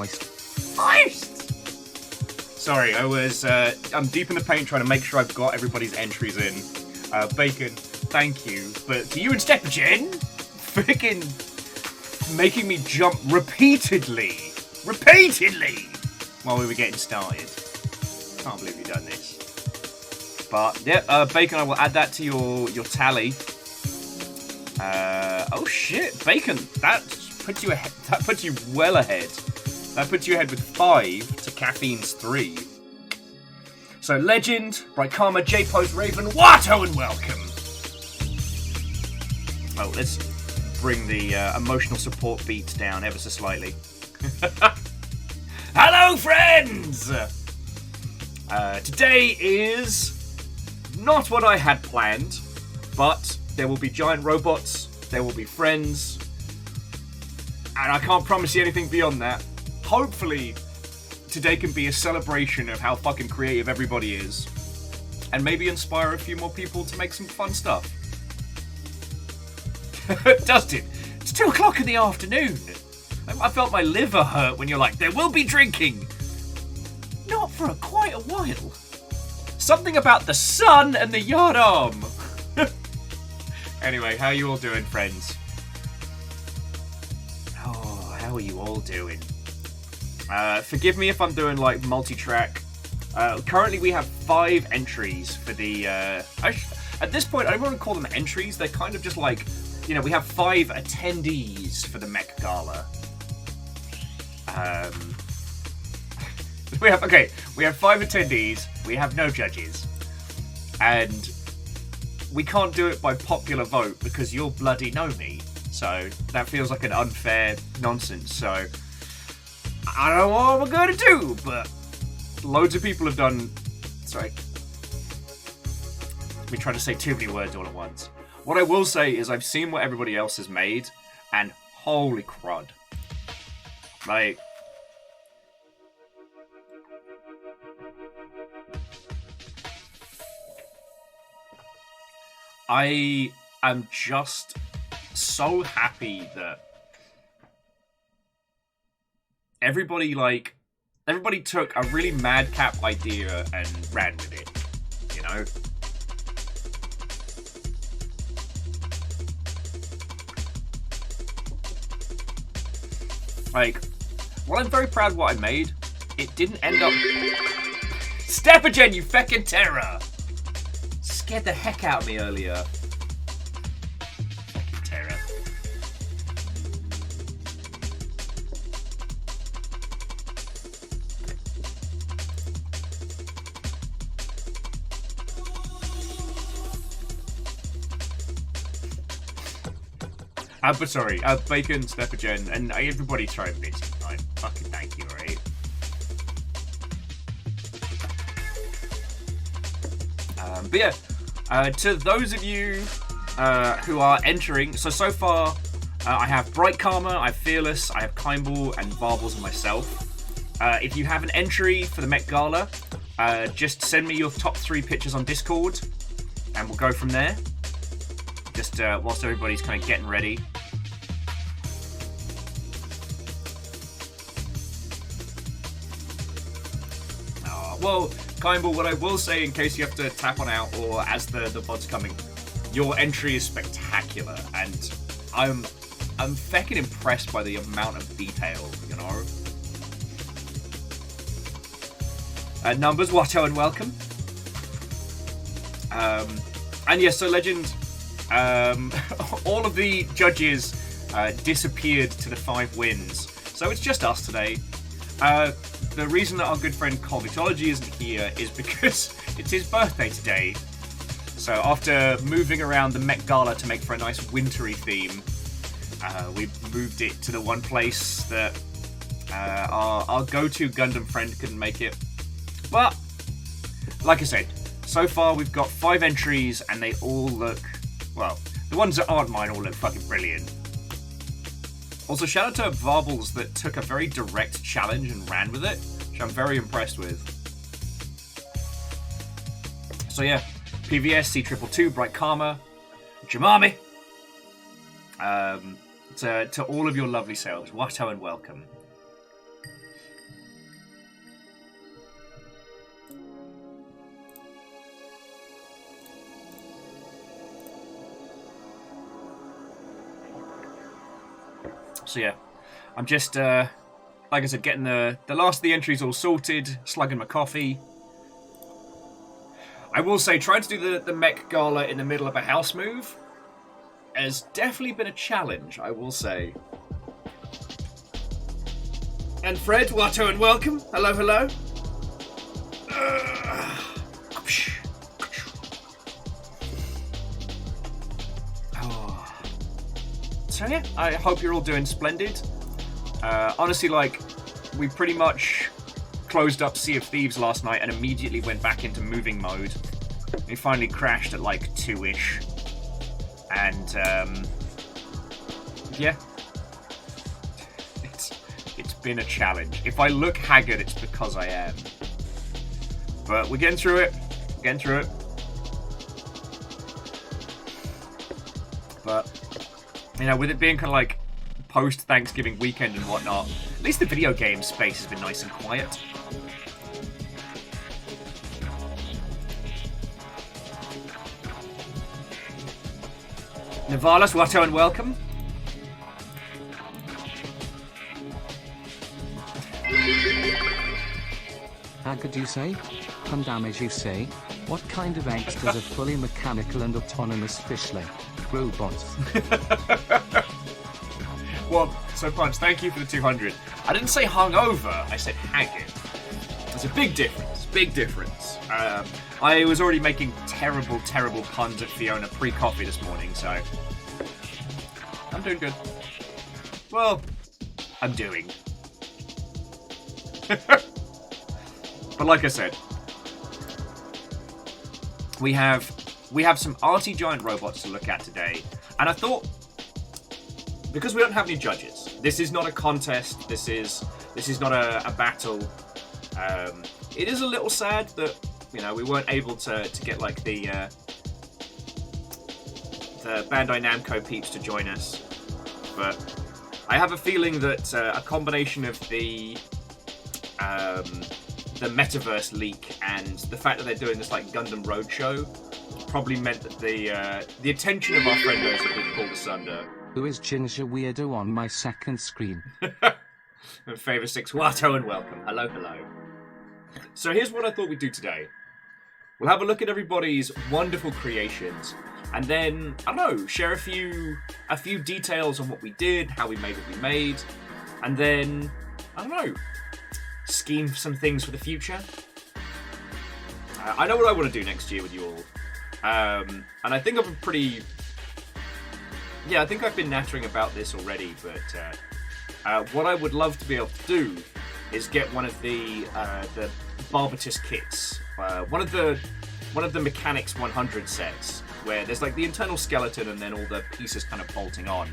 Feist! Sorry, I'm deep in the paint trying to make sure I've got everybody's entries in. Bacon, thank you. But to you and Steppagen, freaking making me jump repeatedly, while we were getting started. Can't believe you've done this. But, yeah, Bacon, I will add that to your tally. Oh shit, Bacon, that puts you ahead. That puts you well ahead. That puts you ahead with 5 to Caffeine's 3. So Legend, Bright Karma, J-Post, Raven, Watto, and welcome. Oh, let's bring the emotional support beats down ever so slightly. Hello, friends! Today is not what I had planned, but there will be giant robots, there will be friends, and I can't promise you anything beyond that. Hopefully, today can be a celebration of how fucking creative everybody is, and maybe inspire a few more people to make some fun stuff. Dustin, it's 2 o'clock in the afternoon. I felt my liver hurt when you're like, there will be drinking. Not for quite a while. Something about the sun and the yardarm. Anyway, how are you all doing, friends? Oh, how are you all doing? Forgive me if I'm doing like multi-track. Currently we have 5 entries for the... at this point, I don't want to call them entries. They're kind of just like, you know, we have 5 attendees for the Mech Gala. We have 5 attendees. We have no judges. And we can't do it by popular vote because you'll bloody know me. So that feels like an unfair nonsense. So I don't know what we're going to do, but loads of people have done... Sorry. We try to say too many words all at once. What I will say is I've seen what everybody else has made, and holy crud. Like... I am just so happy that everybody took a really madcap idea and ran with it, you know? Like, while I'm very proud of what I made, it didn't end up... Steppagen, you feckin' terror! Scared the heck out of me earlier. Fucking terror. But sorry, Bacon, Steppagen, and everybody tried this. I fucking thank you, alright? But yeah. To those of you who are entering, so far I have Bright Karma, I have Fearless, I have Kindball, and Varbles and myself. If you have an entry for the Mech Gala, just send me your top 3 pictures on Discord, and we'll go from there. Just whilst everybody's kind of getting ready. Well, Kindball, what I will say, in case you have to tap on out or as the VOD's coming, your entry is spectacular, and I'm feckin' impressed by the amount of detail, you know? Numbers, Watto, and welcome. And yes, so Legend, all of the judges disappeared to the 5 wins, so it's just us today. The reason that our good friend Colvitology isn't here is because it's his birthday today. So after moving around the Mech Gala to make for a nice wintry theme, we moved it to the one place that our go-to Gundam friend couldn't make it. But, like I said, so far we've got 5 entries and they all look, well, the ones that aren't mine all look fucking brilliant. Also, shout out to Varbles that took a very direct challenge and ran with it, which I'm very impressed with. So yeah, PVS, C222, Bright Karma, Jamami. To all of your lovely selves, Watto and welcome. So yeah, I'm just, like I said, getting the last of the entries all sorted, slugging my coffee. I will say, trying to do the Mech Gala in the middle of a house move has definitely been a challenge, I will say. And Fred, Watto, and welcome. Hello, hello. So yeah, I hope you're all doing splendid. Honestly, like, we pretty much closed up Sea of Thieves last night and immediately went back into moving mode. We finally crashed at like 2-ish. And yeah. It's been a challenge. If I look haggard, it's because I am. But we're getting through it. But, you know, with it being kind of like post-Thanksgiving weekend and whatnot, at least the video game space has been nice and quiet. Navalas, Watto, and welcome. How could you say? Come damage you say? What kind of eggs does a fully mechanical and autonomous fish lay? Robots. Well, so Punch, thank you for the 200. I didn't say hungover, I said haggard. There's a big difference. I was already making terrible puns at Fiona pre-coffee this morning, so I'm doing good. Well, I'm doing. But like I said, we have some arty giant robots to look at today, and I thought, because we don't have any judges, this is not a contest, this is not a battle. It is a little sad that, you know, we weren't able to get like the Bandai Namco peeps to join us, but I have a feeling that a combination of the metaverse leak and the fact that they're doing this like Gundam Roadshow probably meant that the attention of our friendos have been pulled asunder. Who is Ginger Weirdo on my second screen? Favor 6 Watto, and welcome. Hello, hello. So here's what I thought we'd do today. We'll have a look at everybody's wonderful creations, and then, I don't know, share a few details on what we did, how we made what we made, and then, I don't know, scheme some things for the future. I know what I want to do next year with you all. And I think I'm pretty... Yeah, I think I've been nattering about this already, but what I would love to be able to do is get one of the Barbatus kits. One of the Mechanics 100 sets, where there's like the internal skeleton and then all the pieces kind of bolting on.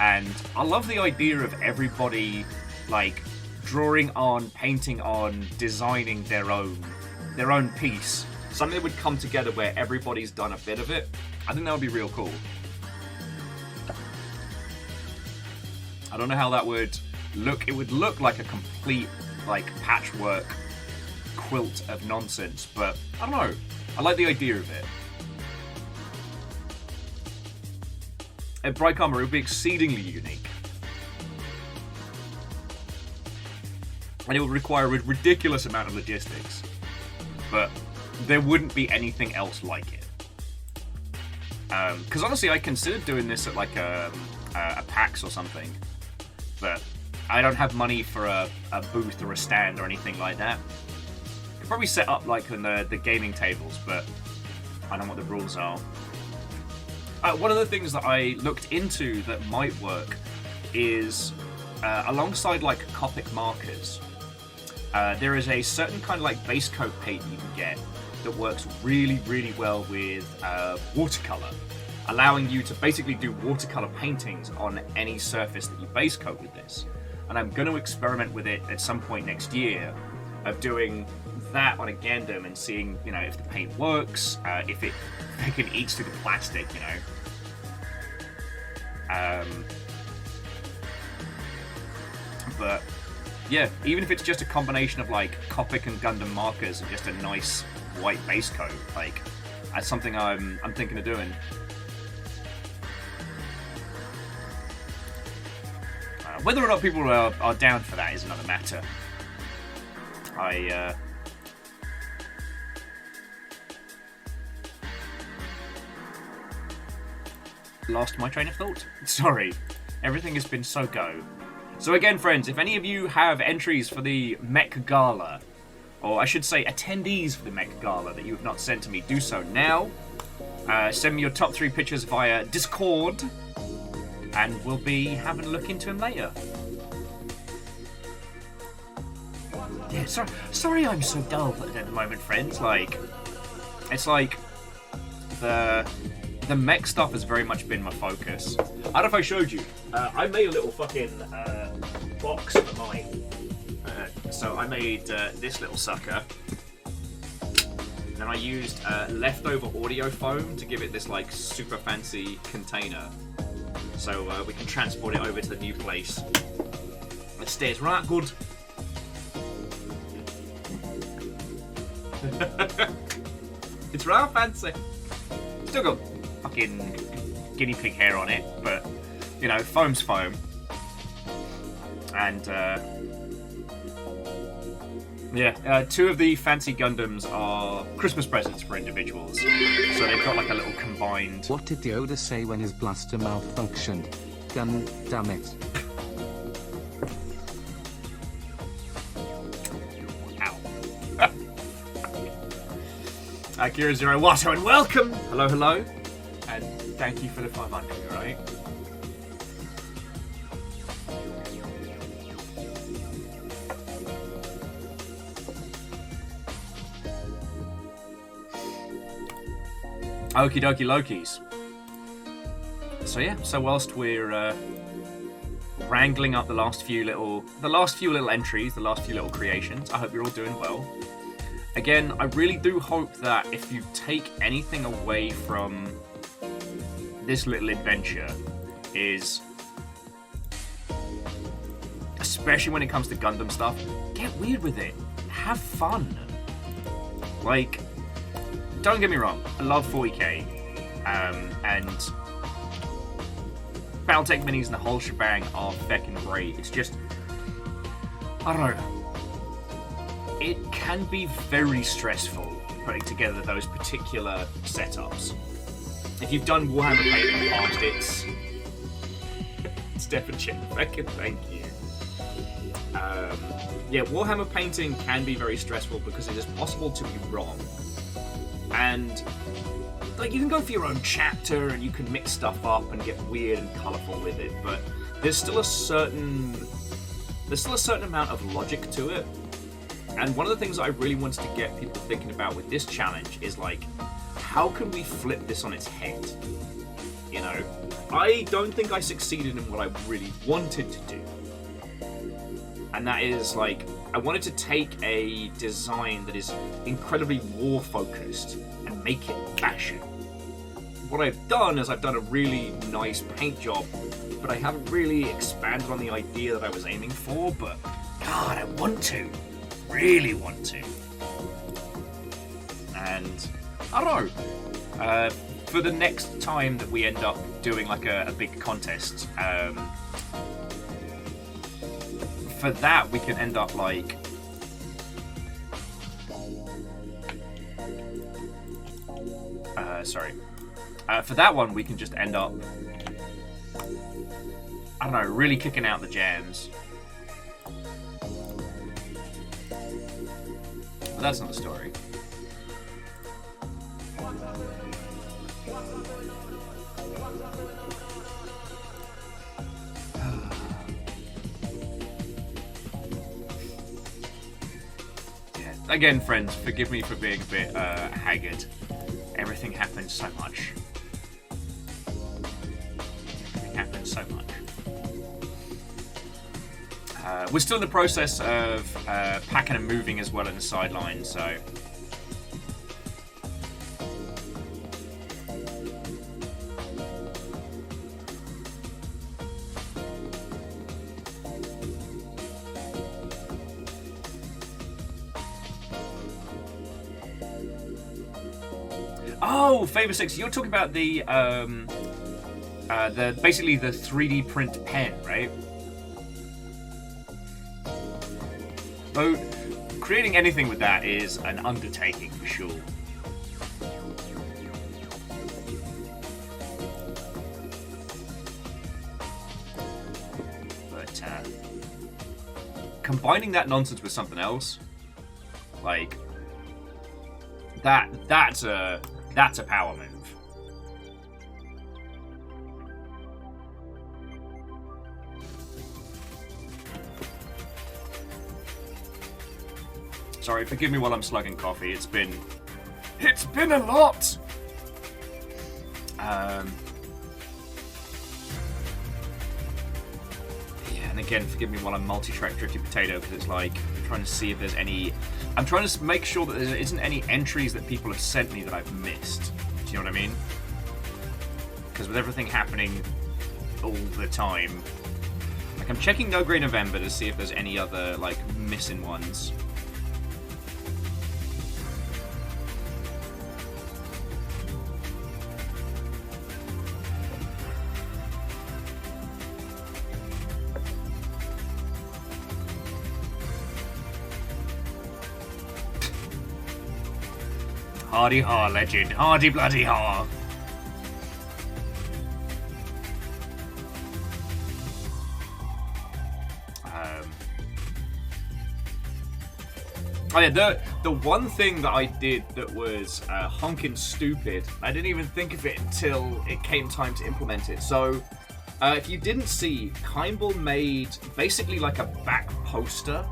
And I love the idea of everybody like drawing on, painting on, designing their own piece. Something that would come together where everybody's done a bit of it. I think that would be real cool. I don't know how that would look. It would look like a complete like patchwork quilt of nonsense, but I don't know. I like the idea of it. At Bright Karma, it would be exceedingly unique. And it would require a ridiculous amount of logistics. But there wouldn't be anything else like it. Because honestly, I considered doing this at like a PAX or something. But I don't have money for a booth or a stand or anything like that. Could probably set up like on the gaming tables, but I don't know what the rules are. One of the things that I looked into that might work is alongside like Copic markers, there is a certain kind of like base coat paint you can get that works really, really well with watercolor, allowing you to basically do watercolor paintings on any surface that you base coat with this. And I'm going to experiment with it at some point next year, of doing that on a Gundam and seeing, you know, if the paint works, if it can eat through the plastic, you know. But yeah, even if it's just a combination of like Copic and Gundam markers and just a nice white base coat, like that's something I'm thinking of doing. Whether or not people are down for that is another matter. I lost my train of thought. Sorry. Everything has been so go. So again, friends, if any of you have entries for the Mech Gala, or I should say attendees for the Mech Gala that you have not sent to me, do so now. Send me your top 3 pictures via Discord, and we'll be having a look into them later. Yeah, sorry I'm so dull at the moment, friends. Like, it's like the mech stuff has very much been my focus. I don't know if I showed you. I made a little fucking box for mine. So I made this little sucker. Then I used leftover audio foam to give it this like super fancy container. So we can transport it over to the new place. It stays right good. It's right fancy. Still got fucking guinea pig hair on it, but you know, foam's foam. And yeah, 2 of the fancy Gundams are Christmas presents for individuals. So they've got like a little combined... What did Yoda say when his blaster malfunctioned? Gun damn it. Ow. Akira Zero Watto, and welcome! Hello, hello. And thank you for the 500, right? Okie dokie Lokis. So yeah, so whilst we're wrangling up the last few little entries, the last few little creations, I hope you're all doing well. Again, I really do hope that if you take anything away from this little adventure, is especially when it comes to Gundam stuff, get weird with it. Have fun. Like, don't get me wrong, I love 40k, and Battletech minis and the whole shebang are feckin' great. It's just, I don't know, it can be very stressful putting together those particular setups. If you've done Warhammer Paint in the past, it's Stefan Feckin', thank you. Yeah, Warhammer painting can be very stressful because it is possible to be wrong. And like, you can go for your own chapter and you can mix stuff up and get weird and colourful with it, but there's still a certain amount of logic to it. And one of the things I really wanted to get people thinking about with this challenge is like, how can we flip this on its head? You know, I don't think I succeeded in what I really wanted to do. And that is like, I wanted to take a design that is incredibly war focused and make it fashion. What I've done is I've done a really nice paint job, but I haven't really expanded on the idea that I was aiming for, but God, I want to. Really want to. And I don't know. For the next time that we end up doing like a big contest, for that we can end up like for that one we can just end up, I don't know, really kicking out the jams. But that's not the story. Yeah. Again, friends, forgive me for being a bit haggard. Everything happened so much. Everything happened so much. We're still in the process of packing and moving as well in the sidelines, so... Oh, Favor 6, you're talking about the basically the 3D print pen, right? Though, creating anything with that is an undertaking for sure. But, combining that nonsense with something else, like, that's a power move. Sorry, forgive me while I'm slugging coffee. It's been a lot. Yeah, and again, forgive me while I'm multi-track Drifty Potato, because it's like I'm trying to see if there's any. I'm trying to make sure that there isn't any entries that people have sent me that I've missed. Do you know what I mean? Because with everything happening all the time, like I'm checking No Grey November to see if there's any other like missing ones. Hardy ha, legend. Hardy bloody ha. Oh yeah, the one thing that I did that was honkin' stupid, I didn't even think of it until it came time to implement it. So, if you didn't see, Kimball made basically like a back poster.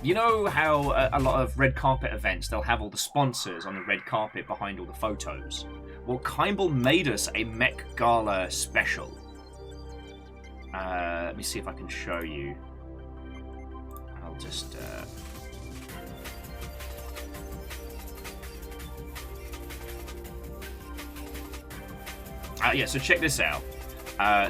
You know how a lot of red carpet events, they'll have all the sponsors on the red carpet behind all the photos? Well, Kimball made us a Mech Gala special. Let me see if I can show you. I'll just... yeah, so check this out.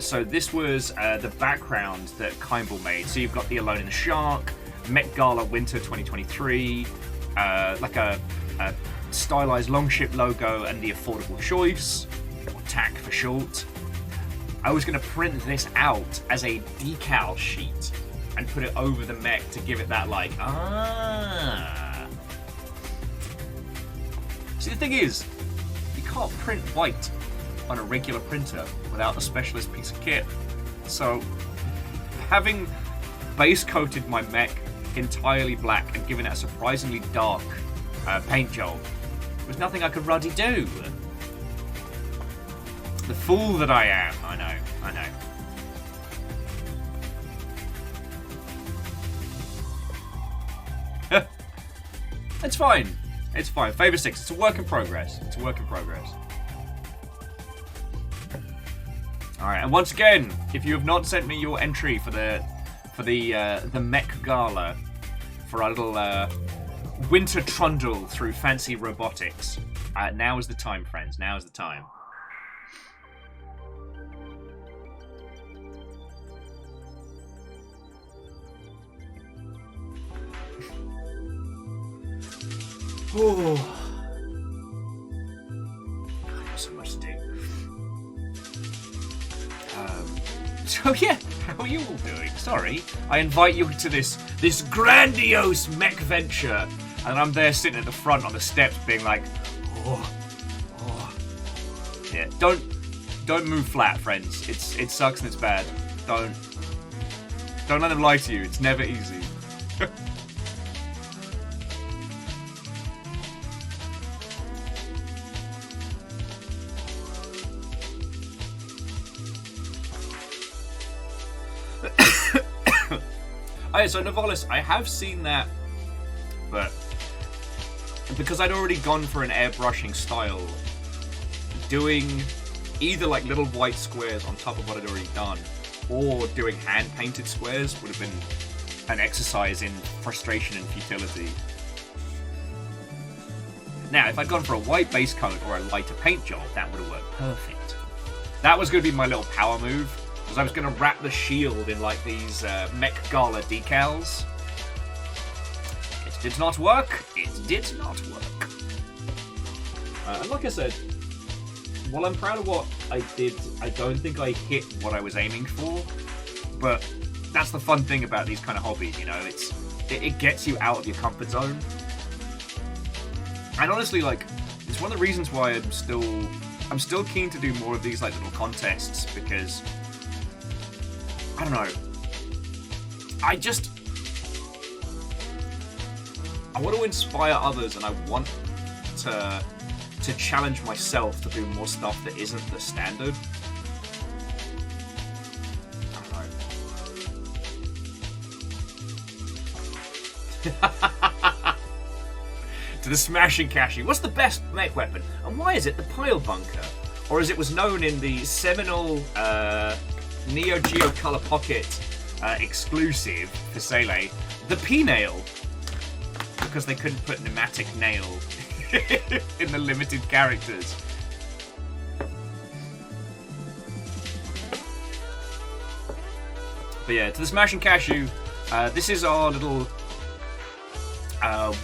So this was the background that Kimball made. So you've got the Alone in the Shark, Mech Gala Winter 2023, like a stylized Longship logo and the affordable choice, or TAC for short. I was going to print this out as a decal sheet and put it over the mech to give it that like, See, the thing is, you can't print white on a regular printer without a specialist piece of kit. So, having base coated my mech entirely black and given it a surprisingly dark paint job was nothing I could ruddy do. The fool that I am. I know. It's fine. It's fine. Favor 6. It's a work in progress. Alright, and once again, if you have not sent me your entry for the Mech Gala, for our little winter trundle through fancy robotics, now is the time, friends. Now is the time. Oh, there's so much to do. So yeah, how are you all doing? Sorry, I invite you to this grandiose mech venture, and I'm there sitting at the front on the steps, being like, oh. Yeah, don't move flat, friends. It sucks and it's bad. Don't let them lie to you. It's never easy. Oh, yeah, so Novalis, I have seen that, but because I'd already gone for an airbrushing style, doing either like little white squares on top of what I'd already done, or doing hand-painted squares would have been an exercise in frustration and futility. Now, if I'd gone for a white base coat or a lighter paint job, that would have worked perfect. That was going to be my little power move. Because I was going to wrap the shield in like these Mech Gala decals. It did not work. And like I said, while I'm proud of what I did, I don't think I hit what I was aiming for. But that's the fun thing about these kind of hobbies, you know. It's it gets you out of your comfort zone. And honestly, like, it's one of the reasons why I'm still keen to do more of these like little contests, because I don't know. I want to inspire others, and I want to challenge myself to do more stuff that isn't the standard. To the smashing Kashi. What's the best mech weapon, and why is it the pile bunker? Or as it was known in the seminal Neo Geo Color Pocket exclusive for Seele, the P-nail. Because they couldn't put pneumatic nail in the limited characters. But yeah, to the Smashing Cashew, this is our little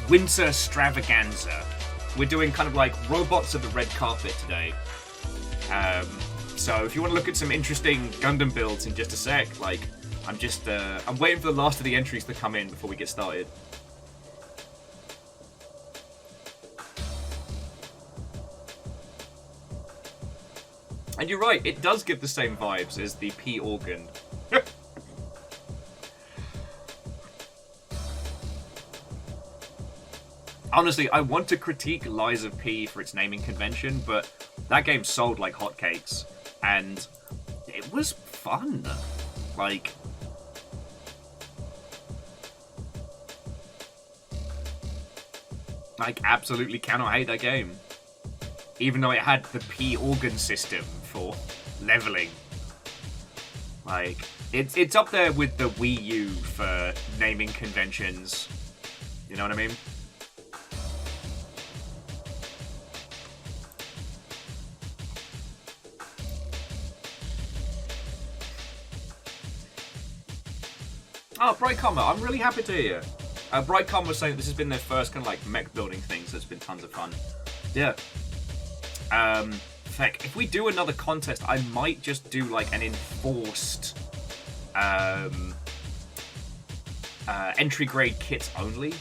winter extravaganza. We're doing kind of like robots of the red carpet today. So if you want to look at some interesting Gundam builds in just a sec, like, I'm waiting for the last of the entries to come in before we get started. And you're right, it does give the same vibes as the P organ. Honestly, I want to critique Lies of P for its naming convention, but that game sold like hotcakes, and it was fun. Like, absolutely cannot hate that game. Even though it had the P organ system for leveling. Like, it's up there with the Wii U for naming conventions. You know what I mean? Oh, Brightcom, I'm really happy to hear. Brightcom was saying this has been their first kind of like mech building thing, so it's been tons of fun. Yeah. Heck, if we do another contest, I might just do like an enforced entry grade kits only.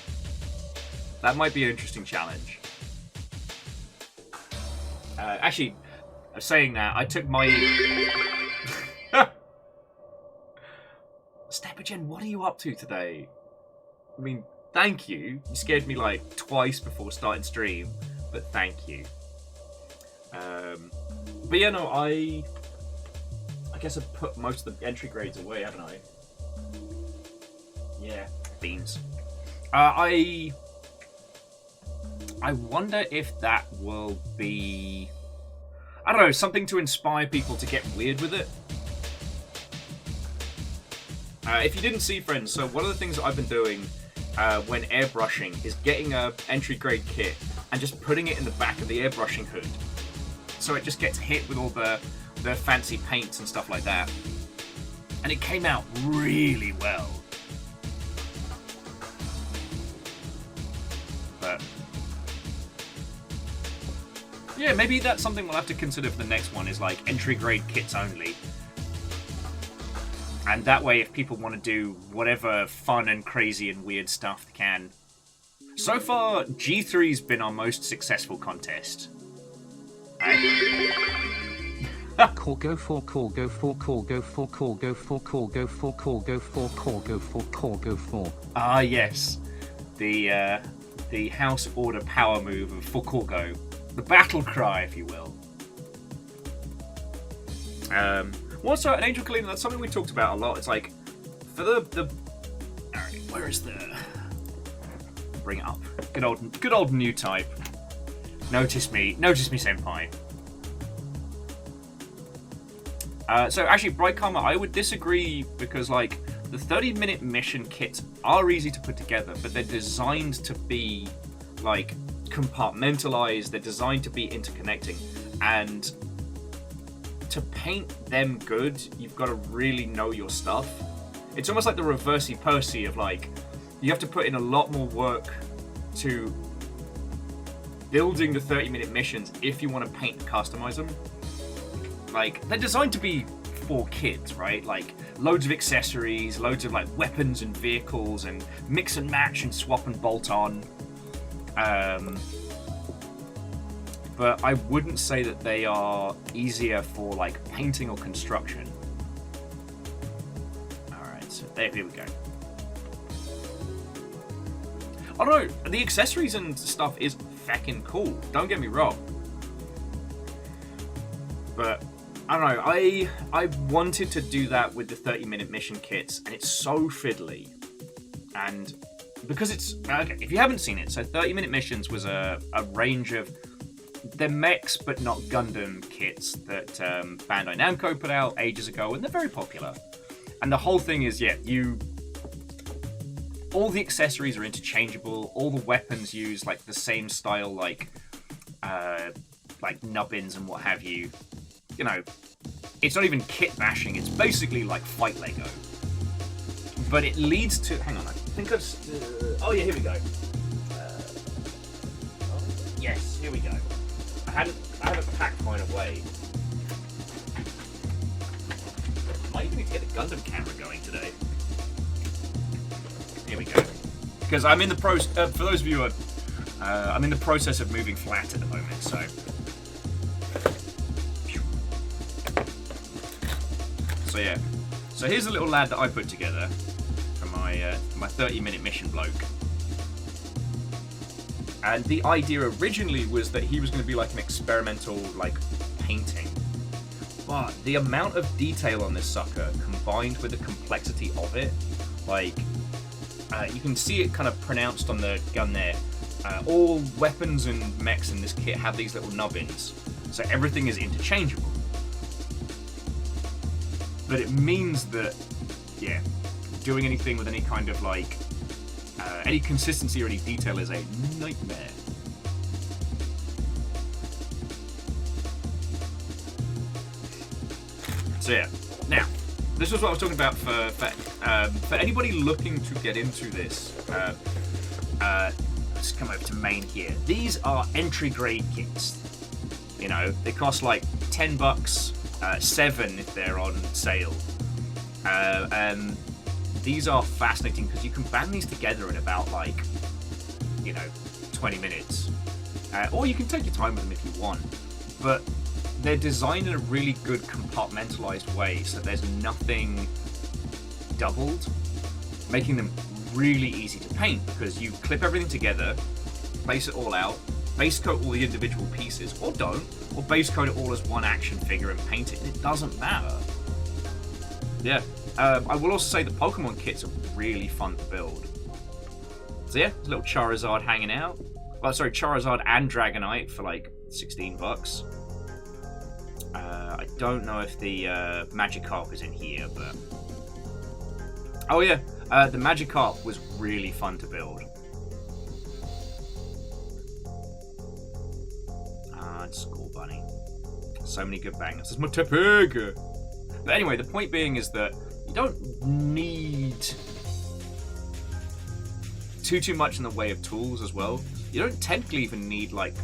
That might be an interesting challenge. Actually, saying that, I took my Steppagen, what are you up to today? I mean, thank you. You scared me like twice before starting stream, but thank you. But yeah, no, I guess I've put most of the entry grades away, haven't I? Yeah, beans. I wonder if that will be, I don't know, something to inspire people to get weird with it. If you didn't see, friends, so one of the things that I've been doing when airbrushing is getting a entry grade kit and just putting it in the back of the airbrushing hood. So it just gets hit with all the fancy paints and stuff like that. And it came out really well. But yeah, maybe that's something we'll have to consider for the next one, is like entry grade kits only. And that way, if people want to do whatever fun and crazy and weird stuff they can. So far, G3's been our most successful contest. Call go for call go for call go for call go for call go for call go for call go for call go for. Ah yes, the house order power move of Fukogo, the battle cry, if you will. Also, an Angel Kalina, that's something we talked about a lot. It's like, for the alright, where is the, bring it up. Good old new type. Notice me, senpai. So actually, Bright Karma, I would disagree, because like the 30-minute mission kits are easy to put together, but they're designed to be like compartmentalized. They're designed to be interconnecting, and to paint them good, you've got to really know your stuff. It's almost like the reversey Percy of like, you have to put in a lot more work to building the 30-minute missions if you want to paint and customize them. Like, they're designed to be for kids, right? Like loads of accessories, loads of like weapons and vehicles, and mix and match and swap and bolt on. But I wouldn't say that they are easier for like painting or construction. Alright, so here we go. Oh no, the accessories and stuff is feckin' cool, don't get me wrong. But, I don't know, I wanted to do that with the 30-minute mission kits, and it's so fiddly. And because it's, okay, if you haven't seen it, so 30-minute missions was a range of, they're mechs but not Gundam kits that Bandai Namco put out ages ago, and they're very popular. And the whole thing is, yeah, all the accessories are interchangeable, all the weapons use like the same style, like nubbins and what have you. You know, it's not even kit bashing, it's basically like fight Lego. But it leads to, hang on, I think I've, oh yeah, here we go. Yes, here we go. I haven't packed mine away. I might even need to get the Gundam camera going today. Here we go. Because I'm in the for those of you who are, I'm in the process of moving flat at the moment, so. So yeah. So here's a little lad that I put together for my 30-minute mission bloke. And the idea originally was that he was going to be like an experimental, like, painting. But the amount of detail on this sucker, combined with the complexity of it, like, you can see it kind of pronounced on the gun there. All weapons and mechs in this kit have these little nubbins, so everything is interchangeable. But it means that, yeah, doing anything with any kind of, like, any consistency or any detail is a nightmare. So yeah, now this was what I was talking about for anybody looking to get into this. Let's come over to main here. These are entry grade kits. You know, they cost like $10, $7 if they're on sale. These are fascinating because you can band these together in about, like, you know, 20 minutes. Or you can take your time with them if you want. But they're designed in a really good compartmentalized way so there's nothing doubled, making them really easy to paint because you clip everything together, base it all out, base coat all the individual pieces, or don't, or base coat it all as one action figure and paint it, and it doesn't matter. Yeah. I will also say the Pokemon kits are really fun to build. So yeah, there's a little Charizard hanging out. Well, sorry, Charizard and Dragonite for like $16. I don't know if the Magikarp is in here, but... Oh yeah, the Magikarp was really fun to build. School Bunny. So many good bangers. It's my Tepig! But anyway, the point being is that you don't need too much in the way of tools as well. You don't technically even need like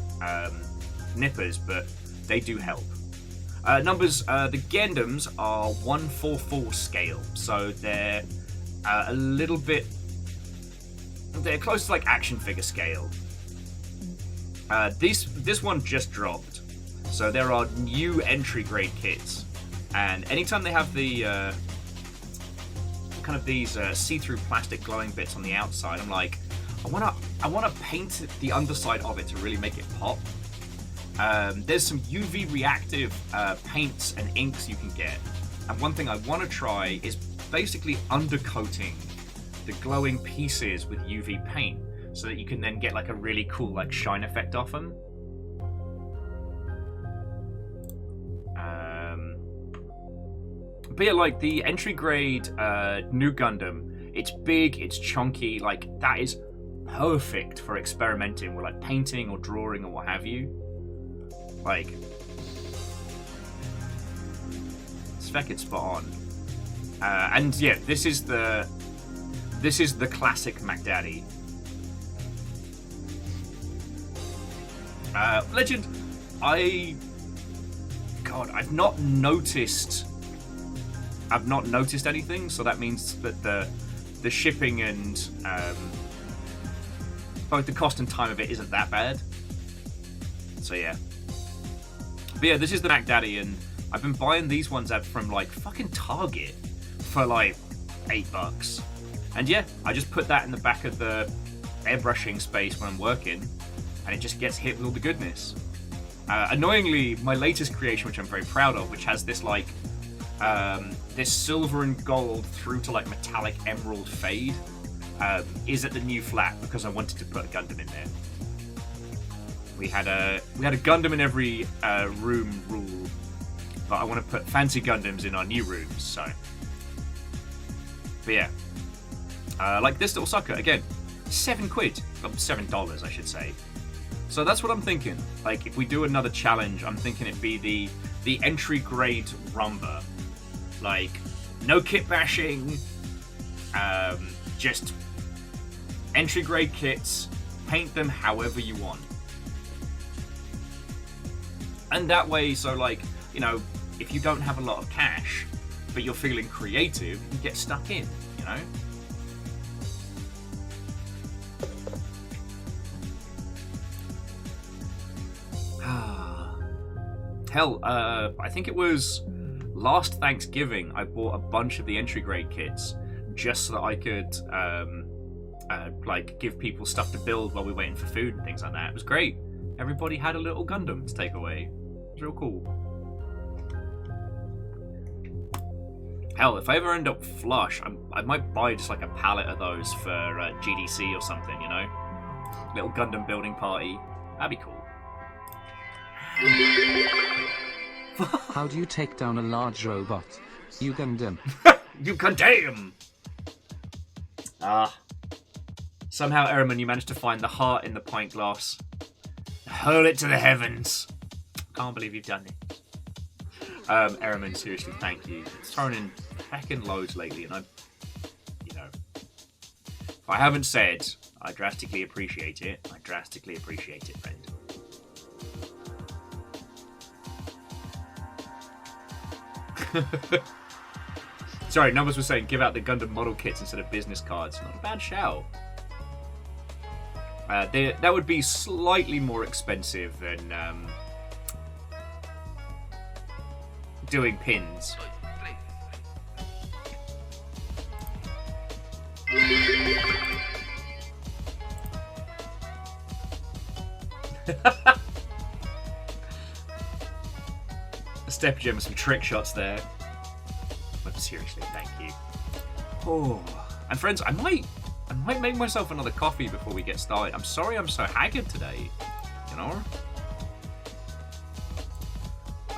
nippers, but they do help. Numbers, the Gundams are 1/4 scale, so they're a little bit, they're close to like action figure scale. This one just dropped, so there are new entry grade kits. And anytime they have the kind of these see-through plastic glowing bits on the outside, I'm like, I wanna paint the underside of it to really make it pop. There's some UV reactive paints and inks you can get, and one thing I want to try is basically undercoating the glowing pieces with UV paint, so that you can then get like a really cool like shine effect off them. But yeah, like the entry grade new Gundam, it's big, it's chunky, like that is perfect for experimenting with like painting or drawing or what have you. Like, it's fucking spot on. And yeah, this is the classic MacDaddy. Legend, I've not noticed I've not noticed anything, so that means that the shipping and both the cost and time of it isn't that bad. So yeah. But yeah, this is the Mac Daddy, and I've been buying these ones out from like fucking Target for like $8. And yeah, I just put that in the back of the airbrushing space when I'm working, and it just gets hit with all the goodness. Annoyingly, my latest creation, which I'm very proud of, which has this like this silver and gold through to like metallic emerald fade, is at the new flat because I wanted to put a Gundam in there. We had a Gundam in every room rule, but I want to put fancy Gundams in our new rooms. So, but yeah, like this little sucker again, £7, $7 I should say. So that's what I'm thinking. Like if we do another challenge, I'm thinking it'd be the entry grade Rumba, like no kit bashing, just entry grade kits. Paint them however you want. And that way, so like, you know, if you don't have a lot of cash, but you're feeling creative, you get stuck in, you know? Hell, I think it was last Thanksgiving, I bought a bunch of the entry grade kits just so that I could, like, give people stuff to build while we were waiting for food and things like that. It was great. Everybody had a little Gundam to take away. It was real cool. Hell, if I ever end up flush, I might buy just like a pallet of those for GDC or something, you know? Little Gundam building party. That'd be cool. How do you take down a large robot? You Gundam. You condemn! Somehow, Ehrman, you managed to find the heart in the pint glass. Hurl it to the heavens. Can't believe you've done it. Ehrman, seriously, thank you. It's thrown in heckin' loads lately, and you know, if I haven't said, I drastically appreciate it. I drastically appreciate it, friend. Sorry, Numbers was saying give out the Gundam model kits instead of business cards. Not a bad shout. That would be slightly more expensive than doing pins. Step Gem with some trick shots there. But seriously, thank you. Oh, and friends, I might make myself another coffee before we get started. I'm sorry I'm so haggard today, you know?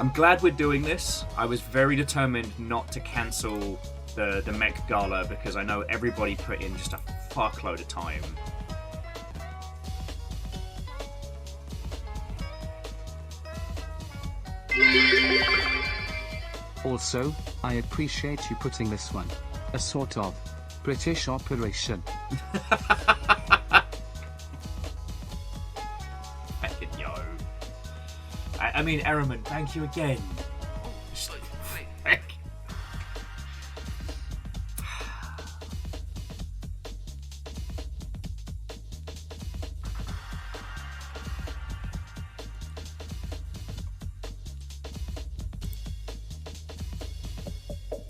I'm glad we're doing this. I was very determined not to cancel the Mech Gala because I know everybody put in just a fuckload of time. Also, I appreciate you putting this one. A sort of British operation. Fucking yo. I mean, Ehrman, thank you again.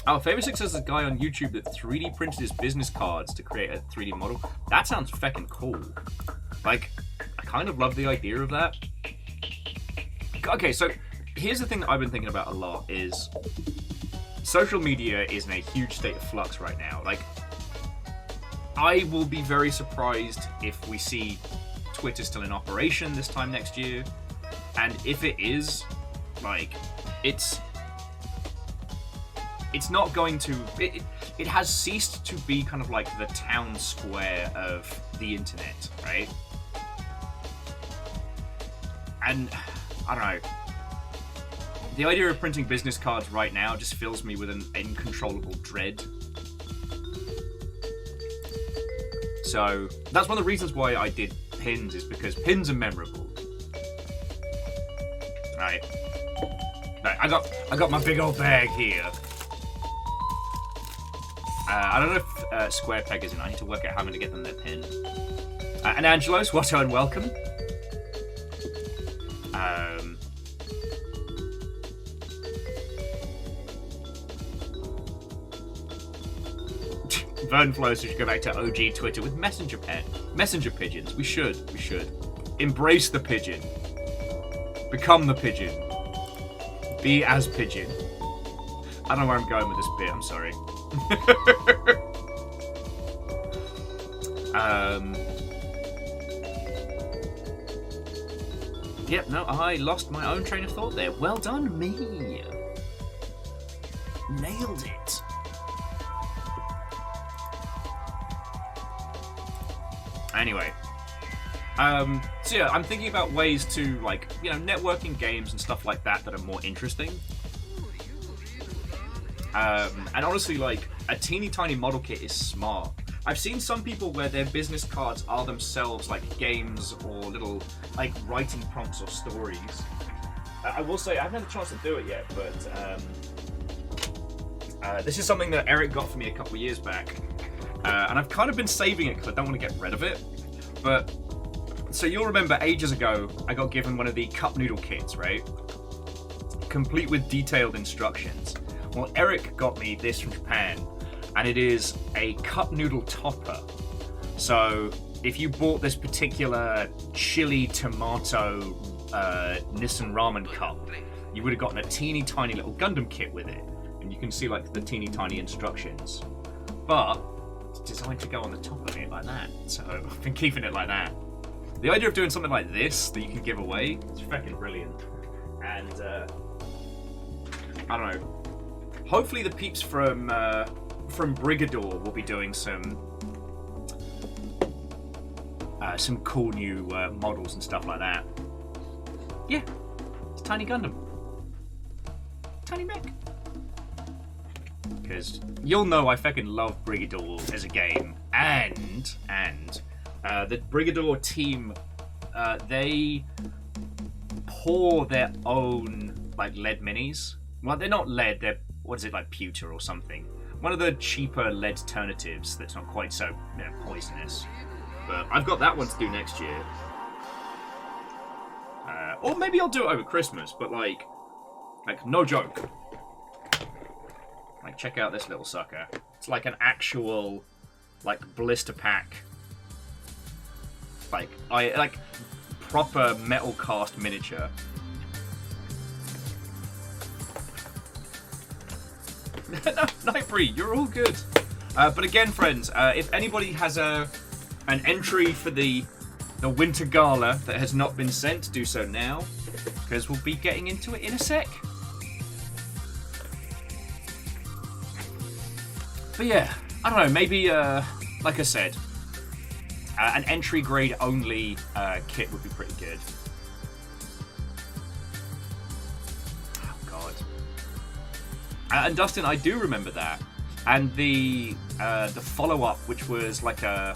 Oh, Famous Six says a guy on YouTube that 3D printed his business cards to create a 3D model. That sounds feckin' cool. Like, I kind of love the idea of that. Okay, so here's the thing that I've been thinking about a lot is social media is in a huge state of flux right now. Like, I will be very surprised if we see Twitter still in operation this time next year. And if it is, like, it's not going to... It has ceased to be kind of like the town square of the internet, right? And, I don't know. The idea of printing business cards right now just fills me with an uncontrollable dread. So, that's one of the reasons why I did pins, is because pins are memorable. Right. I got my big old bag here. I don't know if Square Peg is in. I need to work out how I'm going to get them their pin. And Angelos, Watto, and welcome. Vern Flow should go back to OG Twitter with messenger pigeons. We should. Embrace the pigeon. Become the pigeon. Be as pigeon. I don't know where I'm going with this bit, I'm sorry. Yep, no, I lost my own train of thought there. Well done, me. Nailed it. Anyway. So yeah, I'm thinking about ways to, like, you know, networking games and stuff like that that are more interesting. And honestly, like, a teeny tiny model kit is smart. I've seen some people where their business cards are themselves, like, games or little, like, writing prompts or stories. I will say, I haven't had a chance to do it yet, but this is something that Eric got for me a couple of years back. And I've kind of been saving it because I don't want to get rid of it. But, so you'll remember ages ago, I got given one of the cup noodle kits, right? Complete with detailed instructions. Well, Eric got me this from Japan, and it is a cup noodle topper. So, if you bought this particular chili tomato Nissan ramen cup, you would have gotten a teeny tiny little Gundam kit with it. And you can see, like, the teeny tiny instructions. But it's designed to go on the top of it like that. So, I've been keeping it like that. The idea of doing something like this that you can give away is fucking brilliant. And, I don't know. Hopefully the peeps from Brigador will be doing some cool new models and stuff like that. Yeah, it's Tiny Gundam. Tiny Mech. Because you'll know I fucking love Brigador as a game. And the Brigador team, they pour their own, like, lead minis. Well, they're not lead, they're, what is it, like pewter or something? One of the cheaper lead alternatives that's not quite so, you know, poisonous. But I've got that one to do next year. Or maybe I'll do it over Christmas, but like no joke. Like, check out this little sucker. It's like an actual, like, blister pack. Like proper metal cast miniature. No, Nightbreed, you're all good. But again, friends, if anybody has an entry for the Winter Gala that has not been sent, do so now, because we'll be getting into it in a sec. But yeah, I don't know, maybe, like I said, an entry grade only kit would be pretty good. And Dustin, I do remember that, and the follow-up, which was like a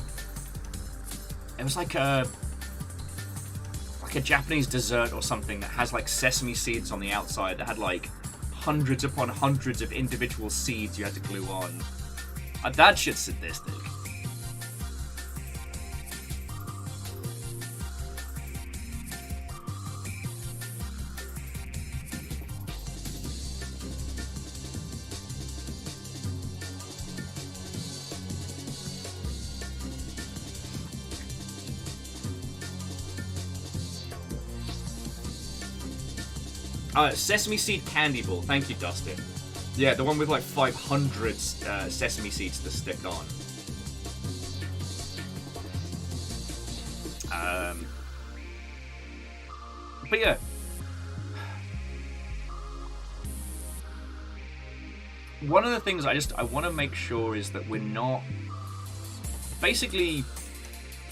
Japanese dessert or something that has like sesame seeds on the outside that had like hundreds upon hundreds of individual seeds you had to glue on. That shit's sadistic. Sesame seed candy ball. Thank you, Dustin. Yeah, the one with like 500 sesame seeds to stick on. But yeah. One of the things I want to make sure is that we're not basically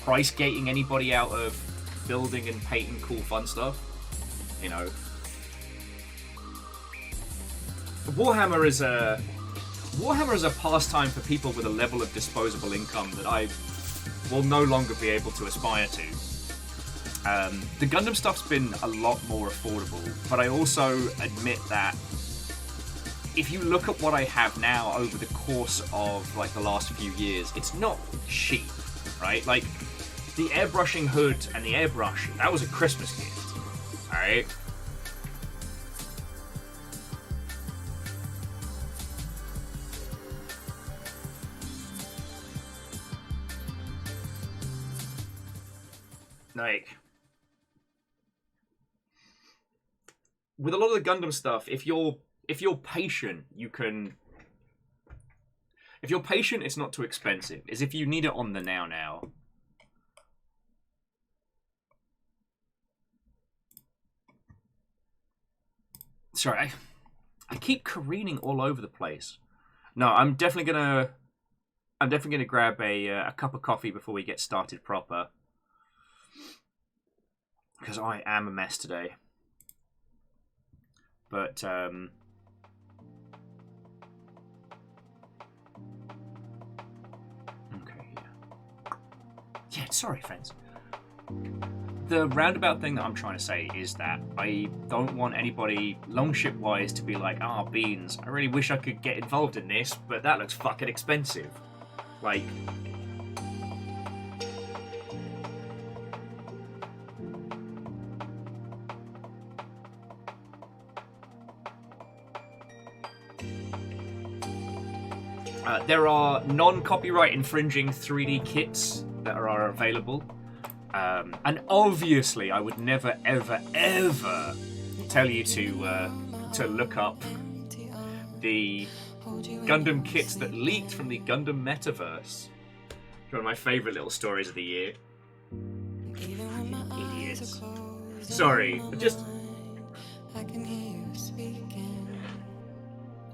price gating anybody out of building and painting cool fun stuff. You know. Warhammer is a pastime for people with a level of disposable income that I will no longer be able to aspire to. The Gundam stuff's been a lot more affordable, but I also admit that if you look at what I have now over the course of like the last few years, it's not cheap, right? Like the airbrushing hood and the airbrush, that was a Christmas gift, all right? Like, with a lot of the Gundam stuff, if you're patient, you can. If you're patient, it's not too expensive. As if you need it on the now. Sorry, I keep careening all over the place. No, I'm definitely gonna grab a cup of coffee before we get started proper. Because I am a mess today. But, okay, yeah, sorry, friends. The roundabout thing that I'm trying to say is that I don't want anybody, longship-wise, to be like, Beans, I really wish I could get involved in this, but that looks fucking expensive. Like... there are non-copyright infringing 3D kits that are available. And obviously, I would never, ever, ever tell you to look up the Gundam kits that leaked from the Gundam Metaverse. One of my favourite little stories of the year. Idiots. Sorry, just...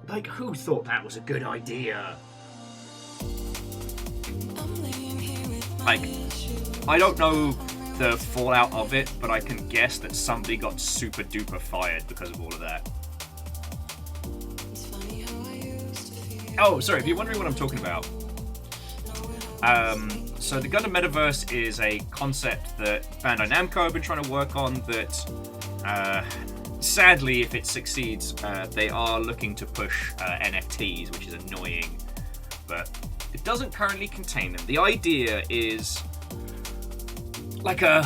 Like, who thought that was a good idea? Like, I don't know the fallout of it, but I can guess that somebody got super duper fired because of all of that. Oh, sorry, if you're wondering what I'm talking about. So the Gundam Metaverse is a concept that Bandai Namco have been trying to work on that, sadly, if it succeeds, they are looking to push NFTs, which is annoying, but it doesn't currently contain them. The idea is like a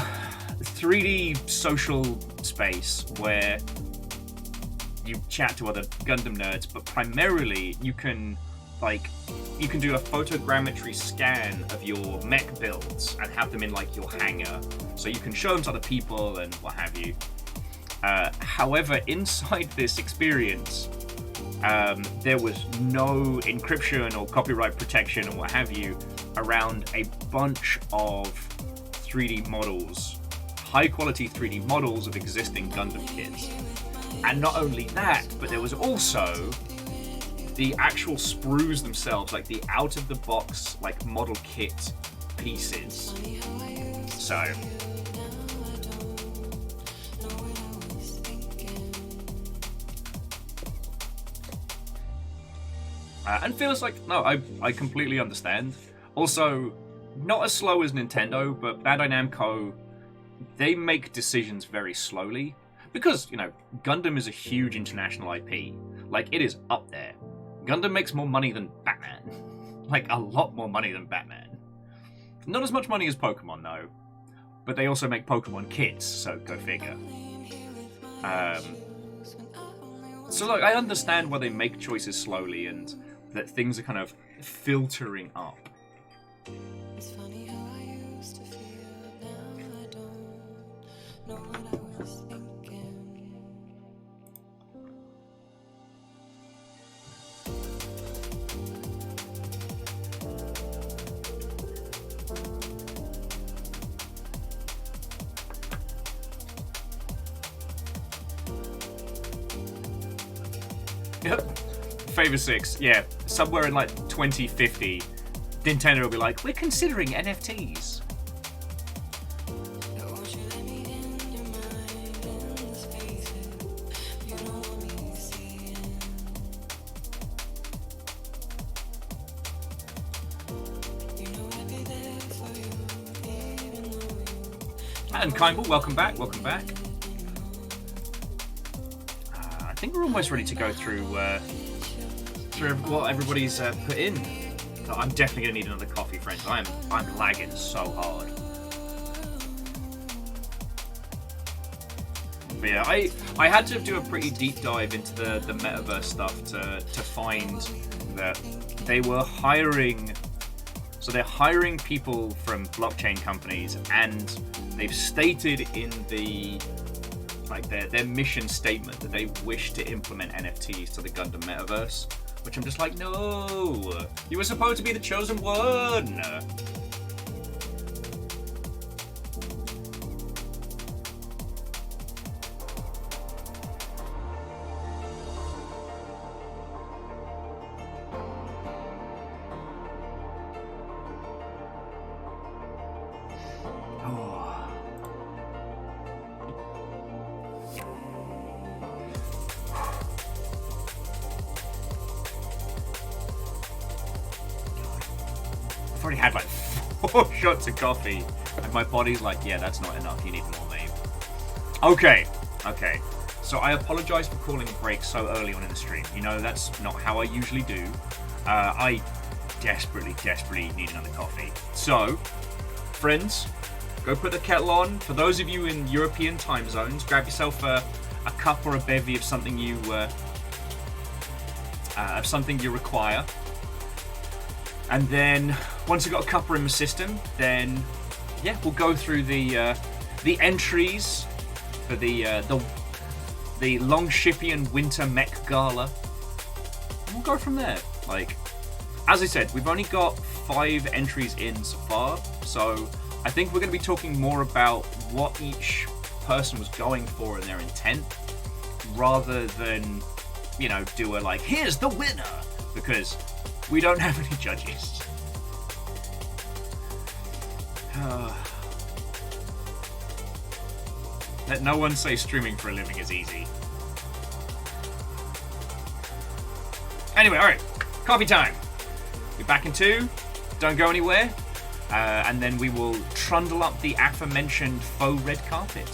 3D social space where you chat to other Gundam nerds, but primarily you can do a photogrammetry scan of your mech builds and have them in like your hangar, so you can show them to other people and what have you. However, inside this experience, there was no encryption or copyright protection or what have you around a bunch of 3D models, high quality 3D models of existing Gundam kits. And not only that, but there was also the actual sprues themselves, like the out of the box like model kit pieces. So and feels like, no, I completely understand. Also, not as slow as Nintendo, but Bandai Namco, they make decisions very slowly. Because, you know, Gundam is a huge international IP. Like, it is up there. Gundam makes more money than Batman. Like, a lot more money than Batman. Not as much money as Pokemon, though. But they also make Pokemon kits, so go figure. So, look, I understand why they make choices slowly and that things are kind of filtering up. It's funny how I used to feel, now I don't know what I was thinking. Yep. Favor 6, yeah. Somewhere in like 2050, Nintendo will be like, we're considering NFTs. And Kimball, welcome back, welcome back. I think we're almost ready to go through after what everybody's put in. But I'm definitely gonna need another coffee, friends. I'm lagging so hard. But yeah, I had to do a pretty deep dive into the metaverse stuff to find that they were hiring. So they're hiring people from blockchain companies, and they've stated in the their mission statement that they wish to implement NFTs to the Gundam metaverse. Which I'm just like, no, you were supposed to be the chosen one. I've already had like 4 shots of coffee, and my body's like, yeah, that's not enough. You need more, mate. Okay. So I apologize for calling a break so early on in the stream. You know, that's not how I usually do. I desperately need another coffee. So, friends, go put the kettle on. For those of you in European time zones, grab yourself a cup or a bevy of something you require. And then once you've got a cuppa in the system, then yeah, we'll go through the entries for the Longshipian Winter Mech Gala. And we'll go from there. Like, as I said, we've only got 5 entries in so far, so I think we're going to be talking more about what each person was going for in their intent, rather than, you know, do a like, here's the winner, because we don't have any judges. Let no one say streaming for a living is easy. Anyway, alright. Coffee time. Be back in 2. Don't go anywhere. And then we will trundle up the aforementioned faux red carpet.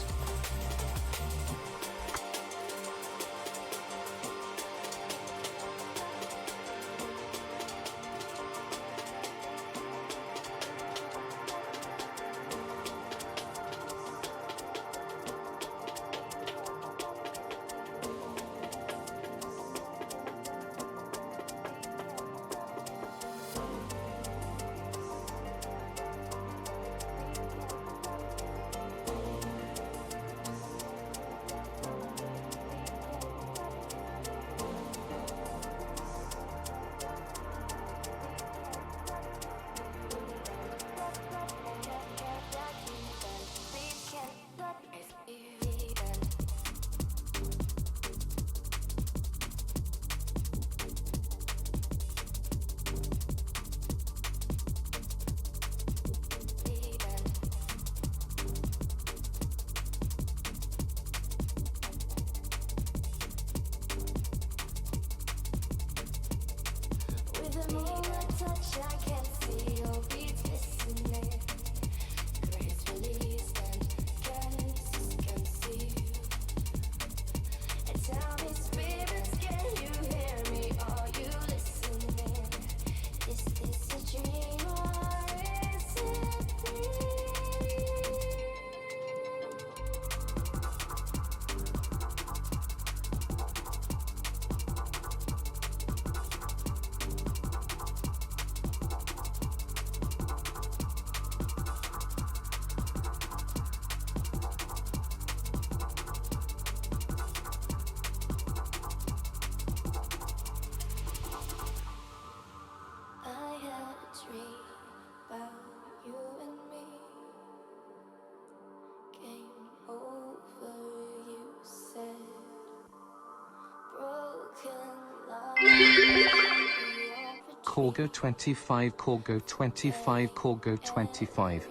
Corgo 25, Corgo 25, Corgo 25.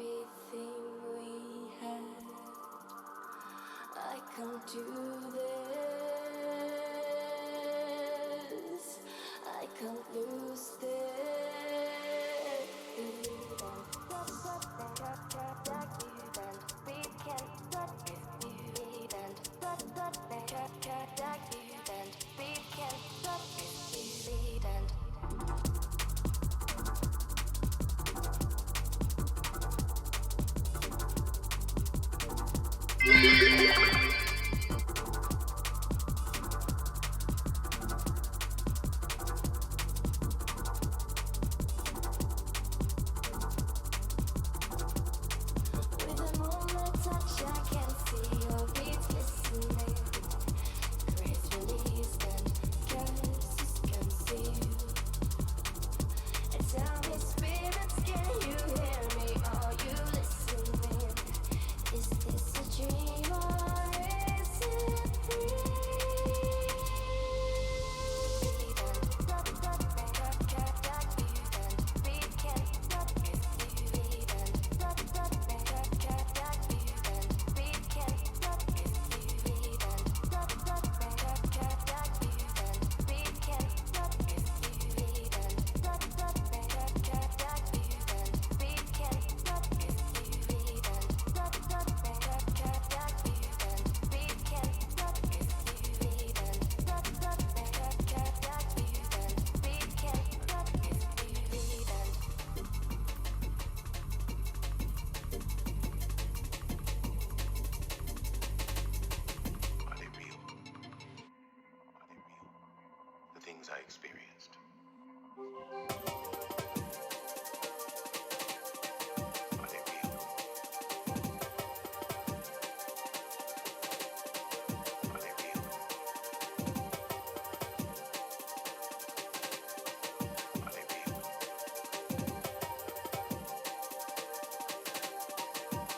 things I experienced. Are they real? Are they real? Are they real?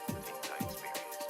The things I experienced.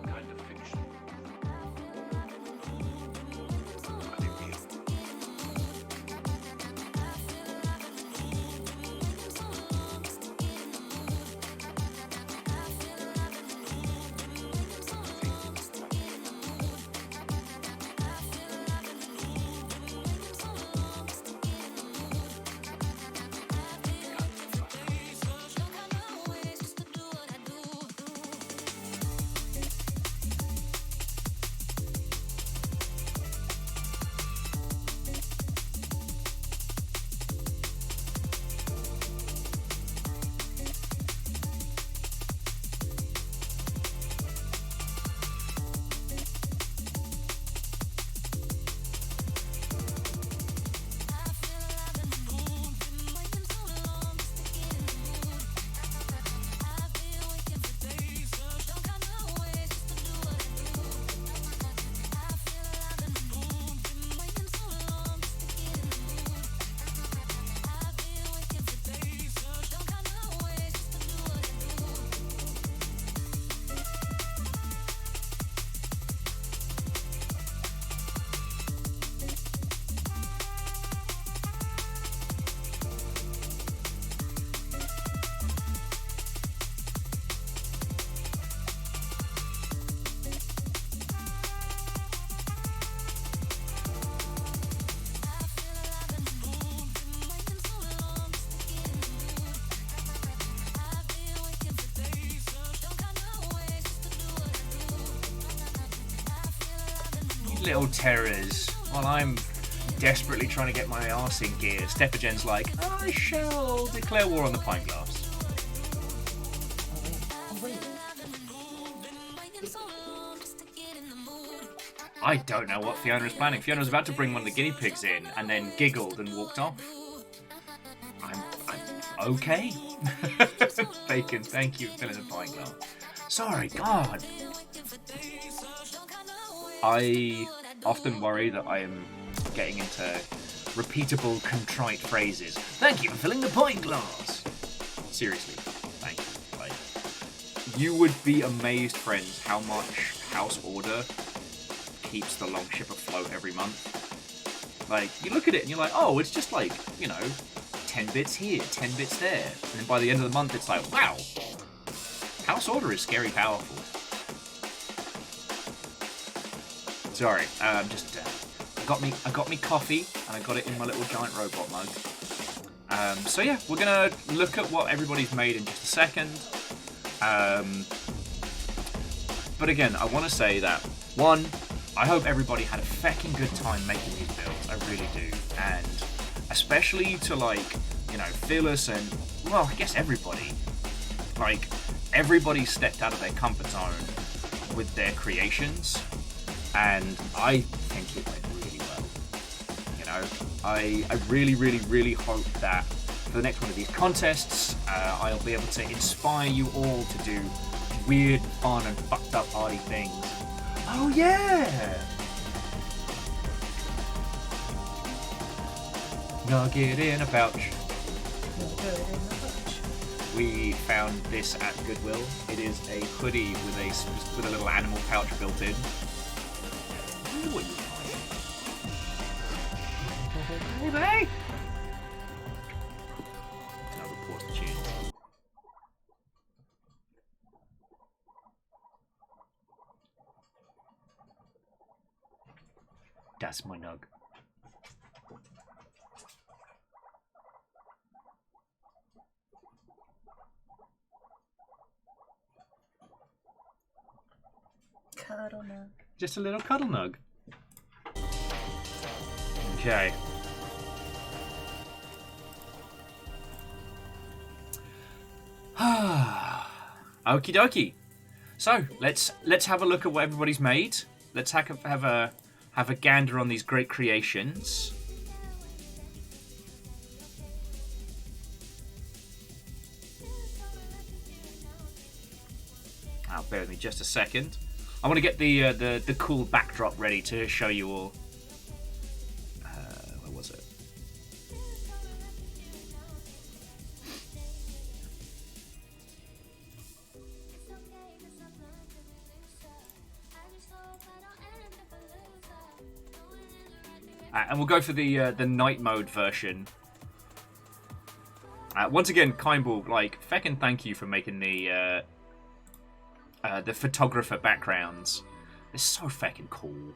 Kind of fiction. Are they real? Little terrors. While I'm desperately trying to get my arse in gear, Steppagen's like, I shall declare war on the pint glass. I don't know what Fiona was planning. Fiona was about to bring one of the guinea pigs in and then giggled and walked off. I'm okay. Bacon, thank you for filling the pint glass. Sorry, God. I often worry that I am getting into repeatable, contrite phrases. Thank you for filling the pint glass. Seriously, thank you. Like, you would be amazed, friends, how much House Order keeps the Longship afloat every month. Like, you look at it and you're like, oh, it's just like, you know, 10 bits here, 10 bits there. And then by the end of the month, it's like, wow, House Order is scary powerful. Sorry, just I got me coffee and I got it in my little giant robot mug. So yeah, we're gonna look at what everybody's made in just a second. But again, I want to say that one, I hope everybody had a fecking good time making these builds. I really do, and especially to, like, you know, Phyllis and, well, I guess everybody. Like, everybody stepped out of their comfort zone with their creations, and I think it went really well. You know, I really, really, really hope that for the next one of these contests, I'll be able to inspire you all to do weird, fun, and fucked up arty things. Oh yeah! Nugget in a pouch. We found this at Goodwill. It is a hoodie with a little animal pouch built in. Hey! Now report the tune. That's my nug. Cuddle nug. Just a little cuddle nug. Okay. Okie dokie. So let's have a look at what everybody's made. Let's have a gander on these great creations. Bear with me just a second. I want to get the cool backdrop ready to show you all. Where was it? And we'll go for the night mode version. Once again, Kindball, like, feckin' thank you for making the photographer backgrounds. They're so feckin' cool.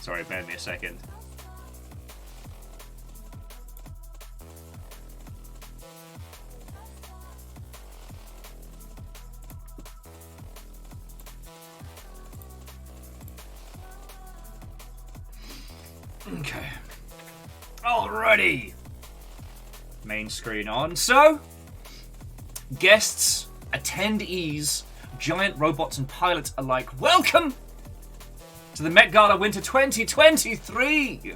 Sorry, bear me a second. Okay. Alrighty. Main screen on. So, guests, attendees, giant robots and pilots alike, welcome to the Mech Gala Winter 2023.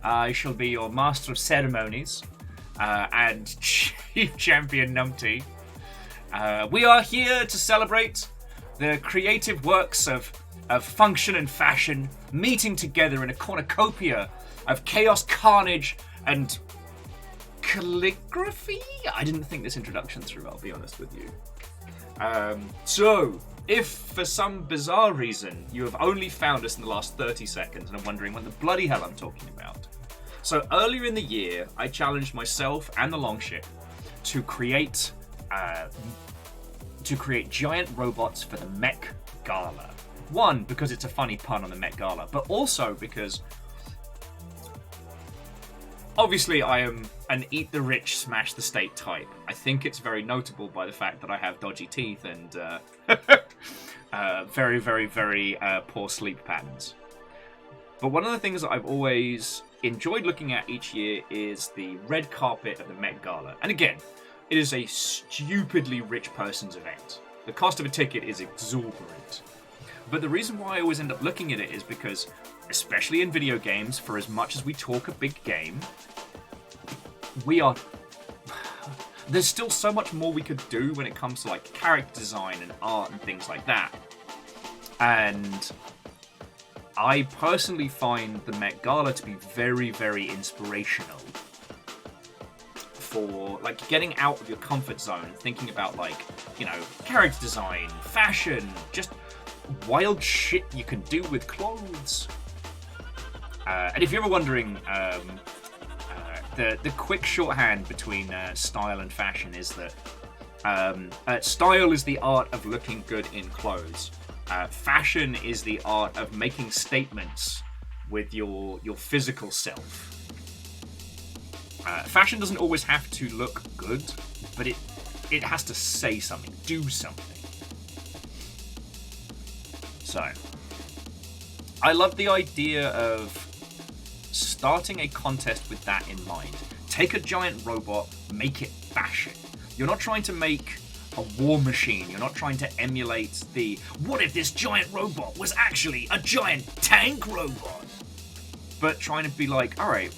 I shall be your Master of Ceremonies and Chief Champion Numpty. We are here to celebrate the creative works of function and fashion meeting together in a cornucopia of chaos, carnage, and calligraphy? I didn't think this introduction through, I'll be honest with you. So, if for some bizarre reason you have only found us in the last 30 seconds and are wondering what the bloody hell I'm talking about. So earlier in the year, I challenged myself and the Longship to create giant robots for the Mech Gala. One, because it's a funny pun on the Met Gala, but also because obviously I am an eat the rich, smash the state type. I think it's very notable by the fact that I have dodgy teeth and very, very, very poor sleep patterns. But one of the things that I've always enjoyed looking at each year is the red carpet of the Met Gala. And again, it is a stupidly rich person's event. The cost of a ticket is exorbitant. But the reason why I always end up looking at it is because, especially in video games, for as much as we talk a big game, there's still so much more we could do when it comes to like character design and art and things like that. And I personally find the Met Gala to be very, very inspirational for like getting out of your comfort zone and thinking about like, you know, character design, fashion, just wild shit you can do with clothes. And if you're ever wondering, the quick shorthand between style and fashion is that style is the art of looking good in clothes. Fashion is the art of making statements with your physical self. Fashion doesn't always have to look good, but it has to say something, do something. So, I love the idea of starting a contest with that in mind. Take a giant robot, make it fashion. You're not trying to make a war machine. You're not trying to emulate the, what if this giant robot was actually a giant tank robot? But trying to be like, alright,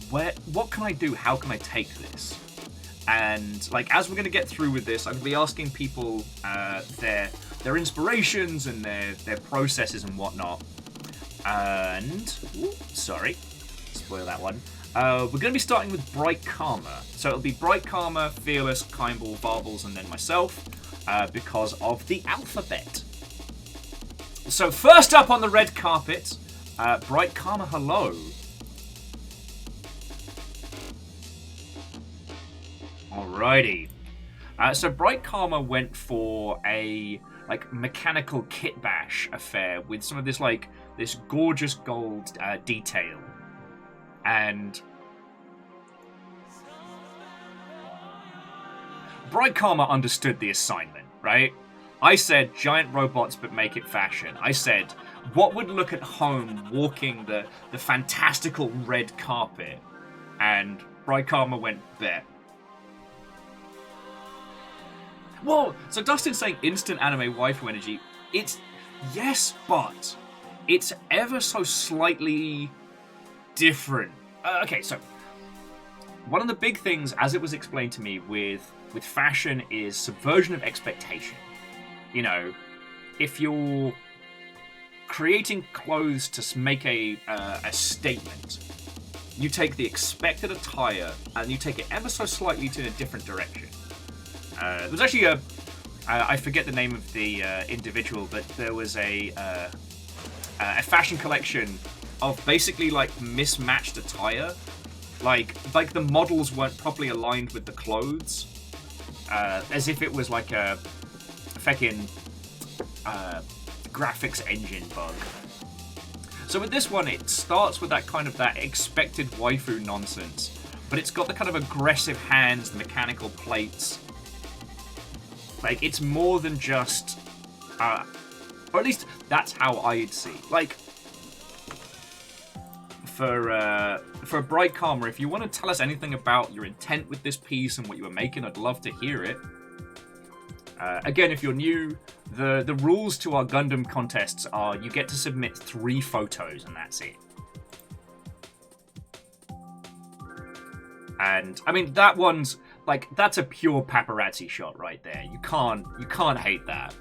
what can I do? How can I take this? And like, as we're going to get through with this, I'm going to be asking people their inspirations and their processes and whatnot. And, sorry, spoil that one. We're going to be starting with Bright Karma. So it'll be Bright Karma, Fearless, Kimball, Varbles, and then myself, because of the alphabet. So first up on the red carpet, Bright Karma, hello. Alrighty. So Bright Karma went for a like mechanical kit bash affair with some of this like this gorgeous gold detail. And Bright Karma understood the assignment, right? I said giant robots but make it fashion. I said what would look at home walking the fantastical red carpet, and Bright Karma went bet. Whoa! So Dustin's saying instant anime waifu energy. It's yes, but it's ever so slightly different. Okay, so one of the big things, as it was explained to me with fashion, is subversion of expectation. You know, if you're creating clothes to make a statement, you take the expected attire and you take it ever so slightly to a different direction. There was actually I forget the name of the individual, but there was a fashion collection of basically like mismatched attire, like the models weren't properly aligned with the clothes, as if it was like a fucking graphics engine bug. So with this one, it starts with that expected waifu nonsense, but it's got the kind of aggressive hands, the mechanical plates. Like, it's more than just, or at least that's how I'd see. Like, for Bright Karma, if you want to tell us anything about your intent with this piece and what you were making, I'd love to hear it. Again, if you're new, the rules to our Gundam contests are you get to submit 3 photos and that's it. And I mean that one's like that's a pure paparazzi shot right there. You can't hate that.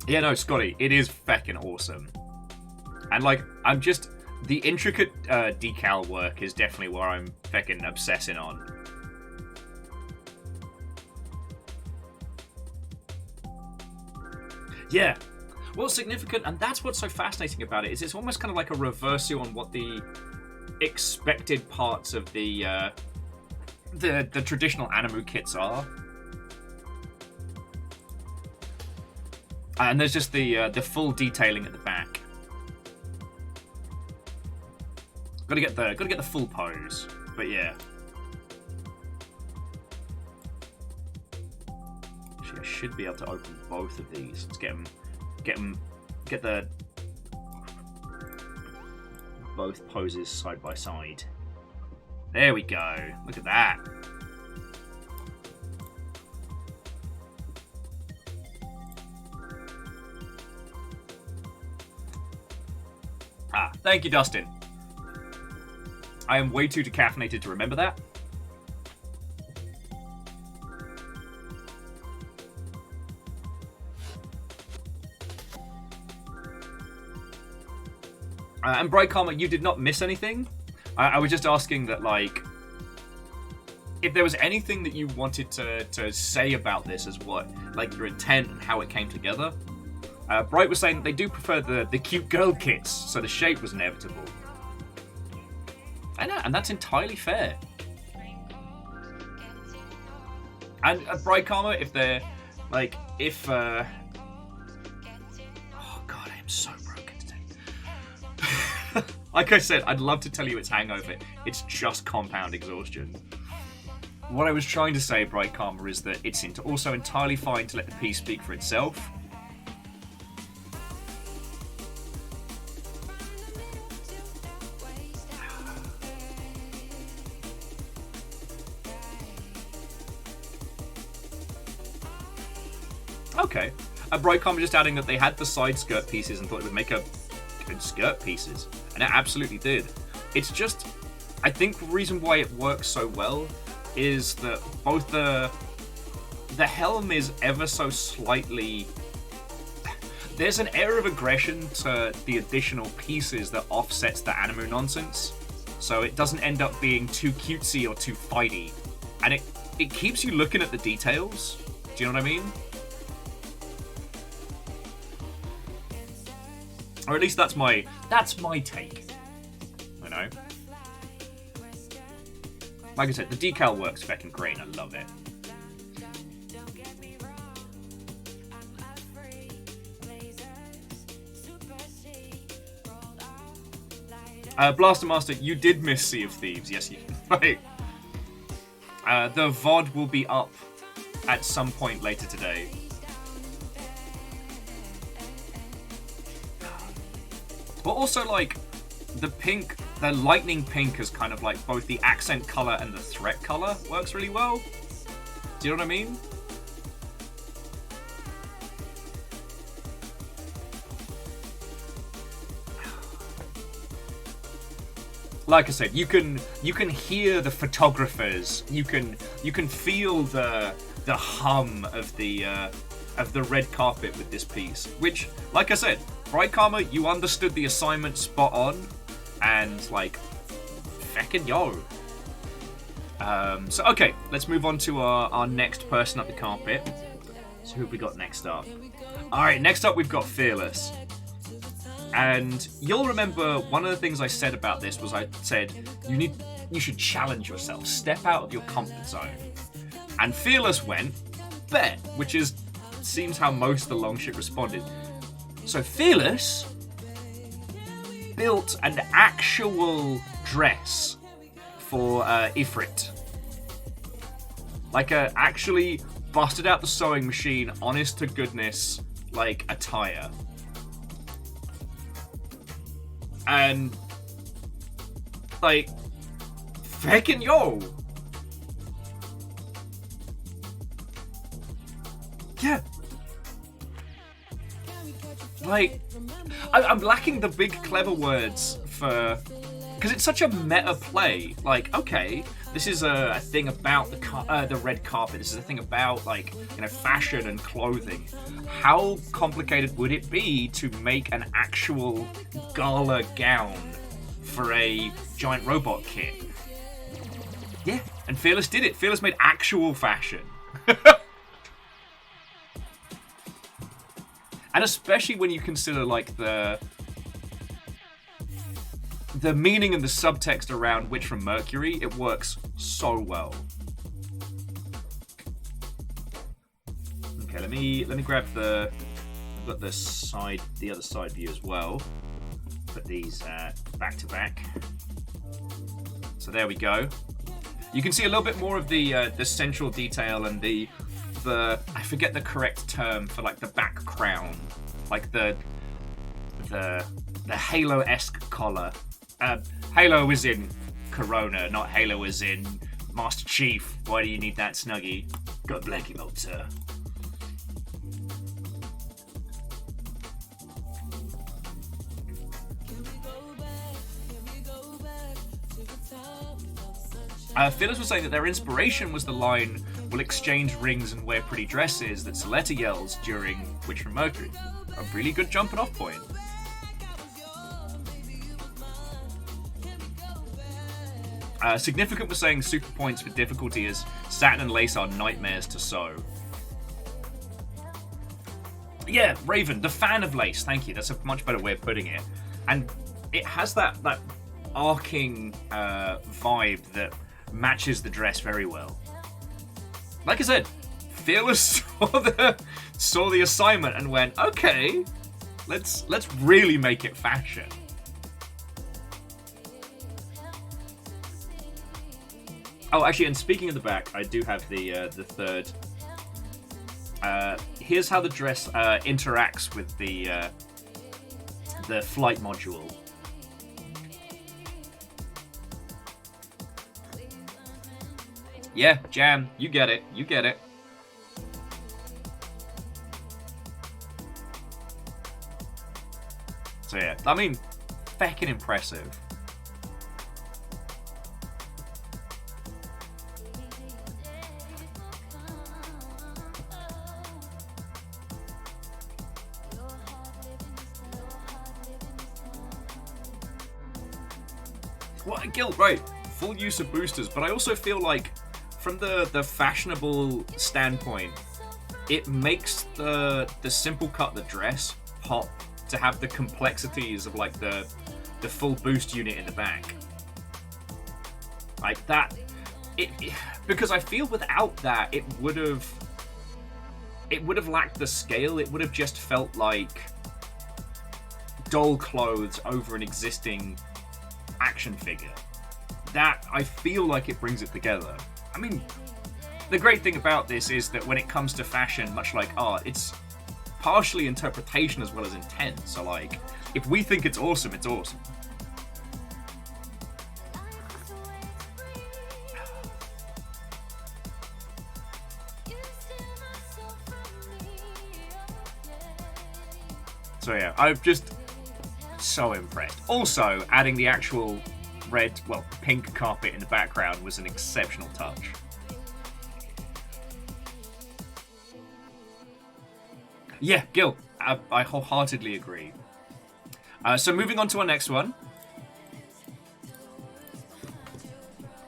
Yeah, no, Scotty, it is feckin' awesome. And like, the intricate decal work is definitely where I'm feckin' obsessing on. Yeah. Well, significant, and that's what's so fascinating about it, is it's almost kind of like a reversal on what the expected parts of the traditional Animu kits are. And there's just the full detailing at the back. Gotta get the full pose. But yeah. Actually, I should be able to open both of these. Let's get the both poses side by side. There we go. Look at that. Ah, thank you, Dustin. I am way too decaffeinated to remember that. And Bright Karma, you did not miss anything. I was just asking that, like, if there was anything that you wanted to say about this as what, like, your intent and how it came together. Bright was saying that they do prefer the cute girl kits, so the shape was inevitable. And that's entirely fair. And Bright Karma, if they're, like, if, oh god, I am so broken today. Like I said, I'd love to tell you it's hangover. It's just compound exhaustion. What I was trying to say, Bright Karma, is that it's also entirely fine to let the piece speak for itself. Okay. Bright Karma just adding that they had the side skirt pieces and thought it would make a good skirt pieces. And it absolutely did. It's just, I think the reason why it works so well is that both the helm is ever so slightly... There's an air of aggression to the additional pieces that offsets the anime nonsense. So it doesn't end up being too cutesy or too fighty. And it keeps you looking at the details. Do you know what I mean? Or at least that's my take. You know? Like I said, the decal works feckin' great and I love it. Blaster Master, you did miss Sea of Thieves. Yes, you did. Right. The VOD will be up at some point later today. But also, like, the lightning pink is kind of like both the accent color and the threat color works really well. Do you know what I mean? Like I said, you can hear the photographers. You can feel the hum of the red carpet with this piece. Which, like I said, Bright Karma, you understood the assignment spot on, and like, feckin' yo. So okay, let's move on to our next person up the carpet. So who have we got next up? All right, next up we've got Fearless. And you'll remember one of the things I said about this was I said you should challenge yourself, step out of your comfort zone. And Fearless went, bet, which seems how most of the Longship responded. So Fearless built an actual dress for Ifrit. Like actually busted out the sewing machine, honest to goodness, like attire. And like feckin' yo. Yeah. Like, I'm lacking the big clever words for... Because it's such a meta play. Like, okay, this is a thing about the red carpet. This is a thing about, like, you know, fashion and clothing. How complicated would it be to make an actual gala gown for a giant robot kit? Yeah, and Fearless did it. Fearless made actual fashion. And especially when you consider, like, the meaning and the subtext around Witch from Mercury, it works so well. Okay, let me grab I've got the other side view as well. Put these back to back. So there we go. You can see a little bit more of the central detail and the I forget the correct term for like the back crown, like the Halo-esque collar. Halo is in Corona, not Halo is in Master Chief. Why do you need that snuggie? Got a blankie mode, sir. Phyllis was saying that their inspiration was the line, "We'll exchange rings and wear pretty dresses," that Soletta yells during Witch from Mercury. A really good jumping off point. Significant was saying super points for difficulty as satin and lace are nightmares to sew. Yeah, Raven, the fan of lace. Thank you. That's a much better way of putting it. And it has that arcing vibe that matches the dress very well. Like I said, Fearless saw the assignment and went, okay, let's really make it fashion. Oh, actually, and speaking of the back, I do have the third. Here's how the dress interacts with the flight module. Yeah, Jam, you get it. You get it. So yeah, I mean, feckin' impressive. What, Gil, right, full use of boosters, but I also feel like from the fashionable standpoint, it makes the simple cut the dress pop to have the complexities of like the full boost unit in the back. Like that, because I feel without that it would have lacked the scale. It would have just felt like doll clothes over an existing action figure. That, I feel like it brings it together. I mean, the great thing about this is that when it comes to fashion, much like art, it's partially interpretation as well as intent. So like, if we think it's awesome, it's awesome. So yeah, I'm just so impressed. Also, adding the actual pink carpet in the background was an exceptional touch. Yeah, Gil, I wholeheartedly agree. So moving on to our next one.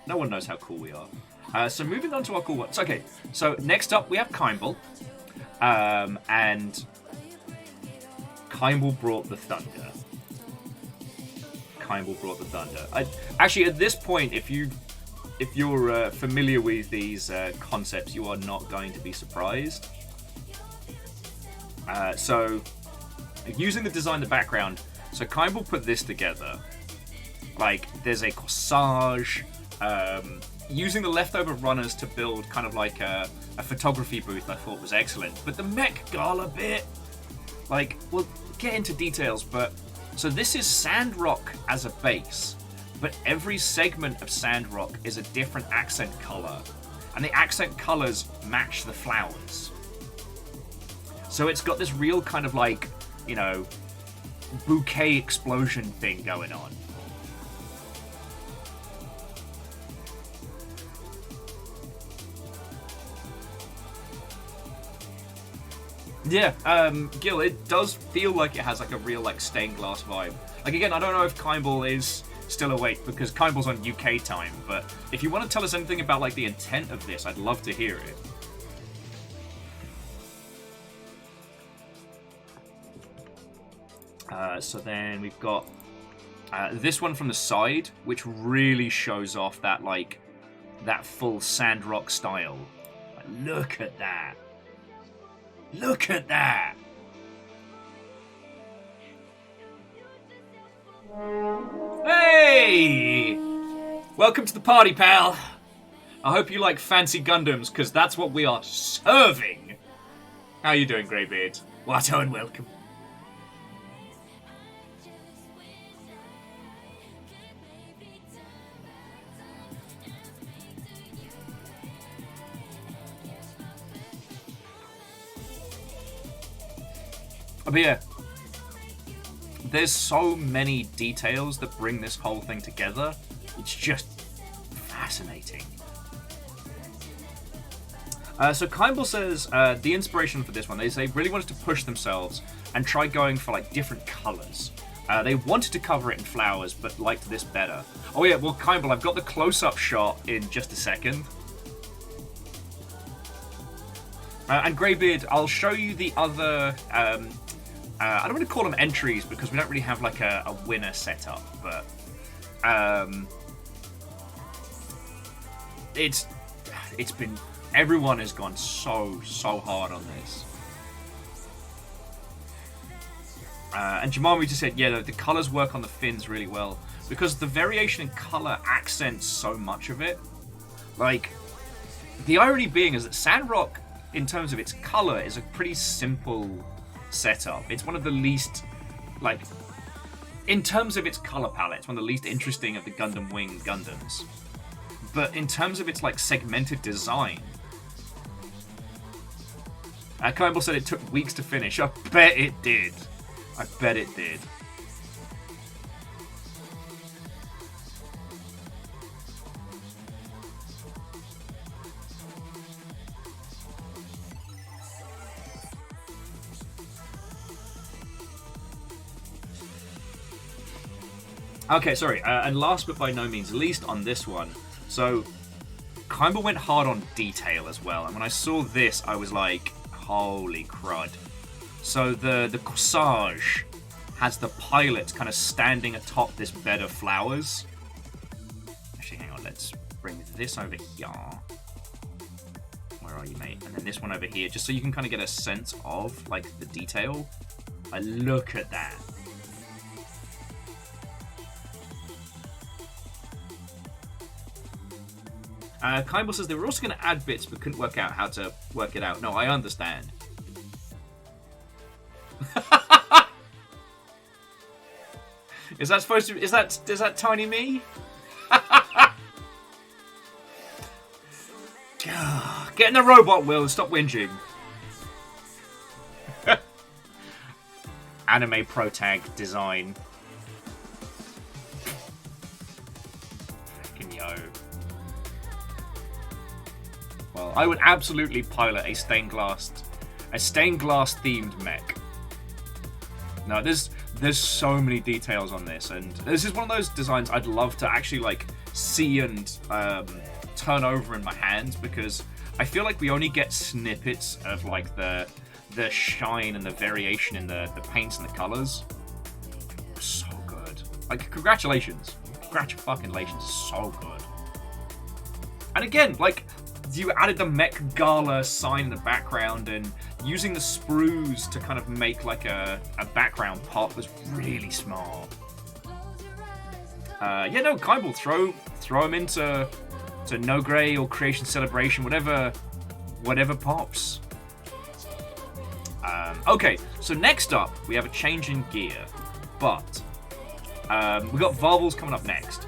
No one knows how cool we are. So moving on to our cool ones. Okay, so next up we have Kimball. And Kimball brought the thunder. Kimball brought the thunder. Actually, at this point, if you're familiar with these concepts, you are not going to be surprised. So, using the design in the background, so Kimball put this together. Like, there's a corsage. Using the leftover runners to build kind of like a photography booth, I thought was excellent. But the Mech Gala bit, like, we'll get into details, but so this is Sandrock as a base, but every segment of Sandrock is a different accent color, and the accent colors match the flowers. So it's got this real kind of like, you know, bouquet explosion thing going on. Yeah, Gil, it does feel like it has like a real like stained glass vibe. Like again, I don't know if Kimball is still awake because Kimball's on UK time, but if you want to tell us anything about like the intent of this, I'd love to hear it. So then we've got this one from the side, which really shows off that like that full Sandrock style. Like, look at that. Look at that! Hey! Welcome to the party, pal. I hope you like fancy Gundams, because that's what we are serving. How you doing, Greybeard? What and welcome. But yeah, there's so many details that bring this whole thing together. It's just fascinating. So Kimball says the inspiration for this one, they really wanted to push themselves and try going for like different colors. They wanted to cover it in flowers, but liked this better. Oh yeah, well Kimball, I've got the close-up shot in just a second. And Greybeard, I'll show you the other... I don't want to call them entries because we don't really have like a winner set up, but it's been, everyone has gone so hard on this. And Jamami just said, yeah, the colors work on the fins really well because the variation in color accents so much of it. Like, the irony being is that Sandrock, in terms of its color, is a pretty simple setup. It's one of the least, like, in terms of its color palette, it's one of the least interesting of the Gundam Wing Gundams. But in terms of its like segmented design, Kimball said it took weeks to finish. I bet it did. I bet it did. Okay, sorry, and last but by no means least on this one, so Kimball went hard on detail as well, and when I saw this, I was like, holy crud. So the corsage has the pilot kind of standing atop this bed of flowers. Actually, hang on, let's bring this over here. Where are you, mate? And then this one over here, just so you can kind of get a sense of, like, the detail. Look at that. Kimball says they were also going to add bits but couldn't work out how to work it out. No, I understand. Is that supposed to... Is that tiny me? Get in the robot, Will, and stop whinging. Anime protag design. Fucking yo. Well, I would absolutely pilot a stained glass themed mech. No, there's so many details on this, and this is one of those designs I'd love to actually like see and turn over in my hands, because I feel like we only get snippets of like the shine and the variation in the paints and the colors. So good. Like, congratulations. Congratulations. So good. And again, like, you added the Mech Gala sign in the background, and using the sprues to kind of make like a background pop was really smart. Yeah, no, Kimball, throw him into No Grey or Creation Celebration, whatever pops. Okay, so next up we have a change in gear, but we got Varbles coming up next.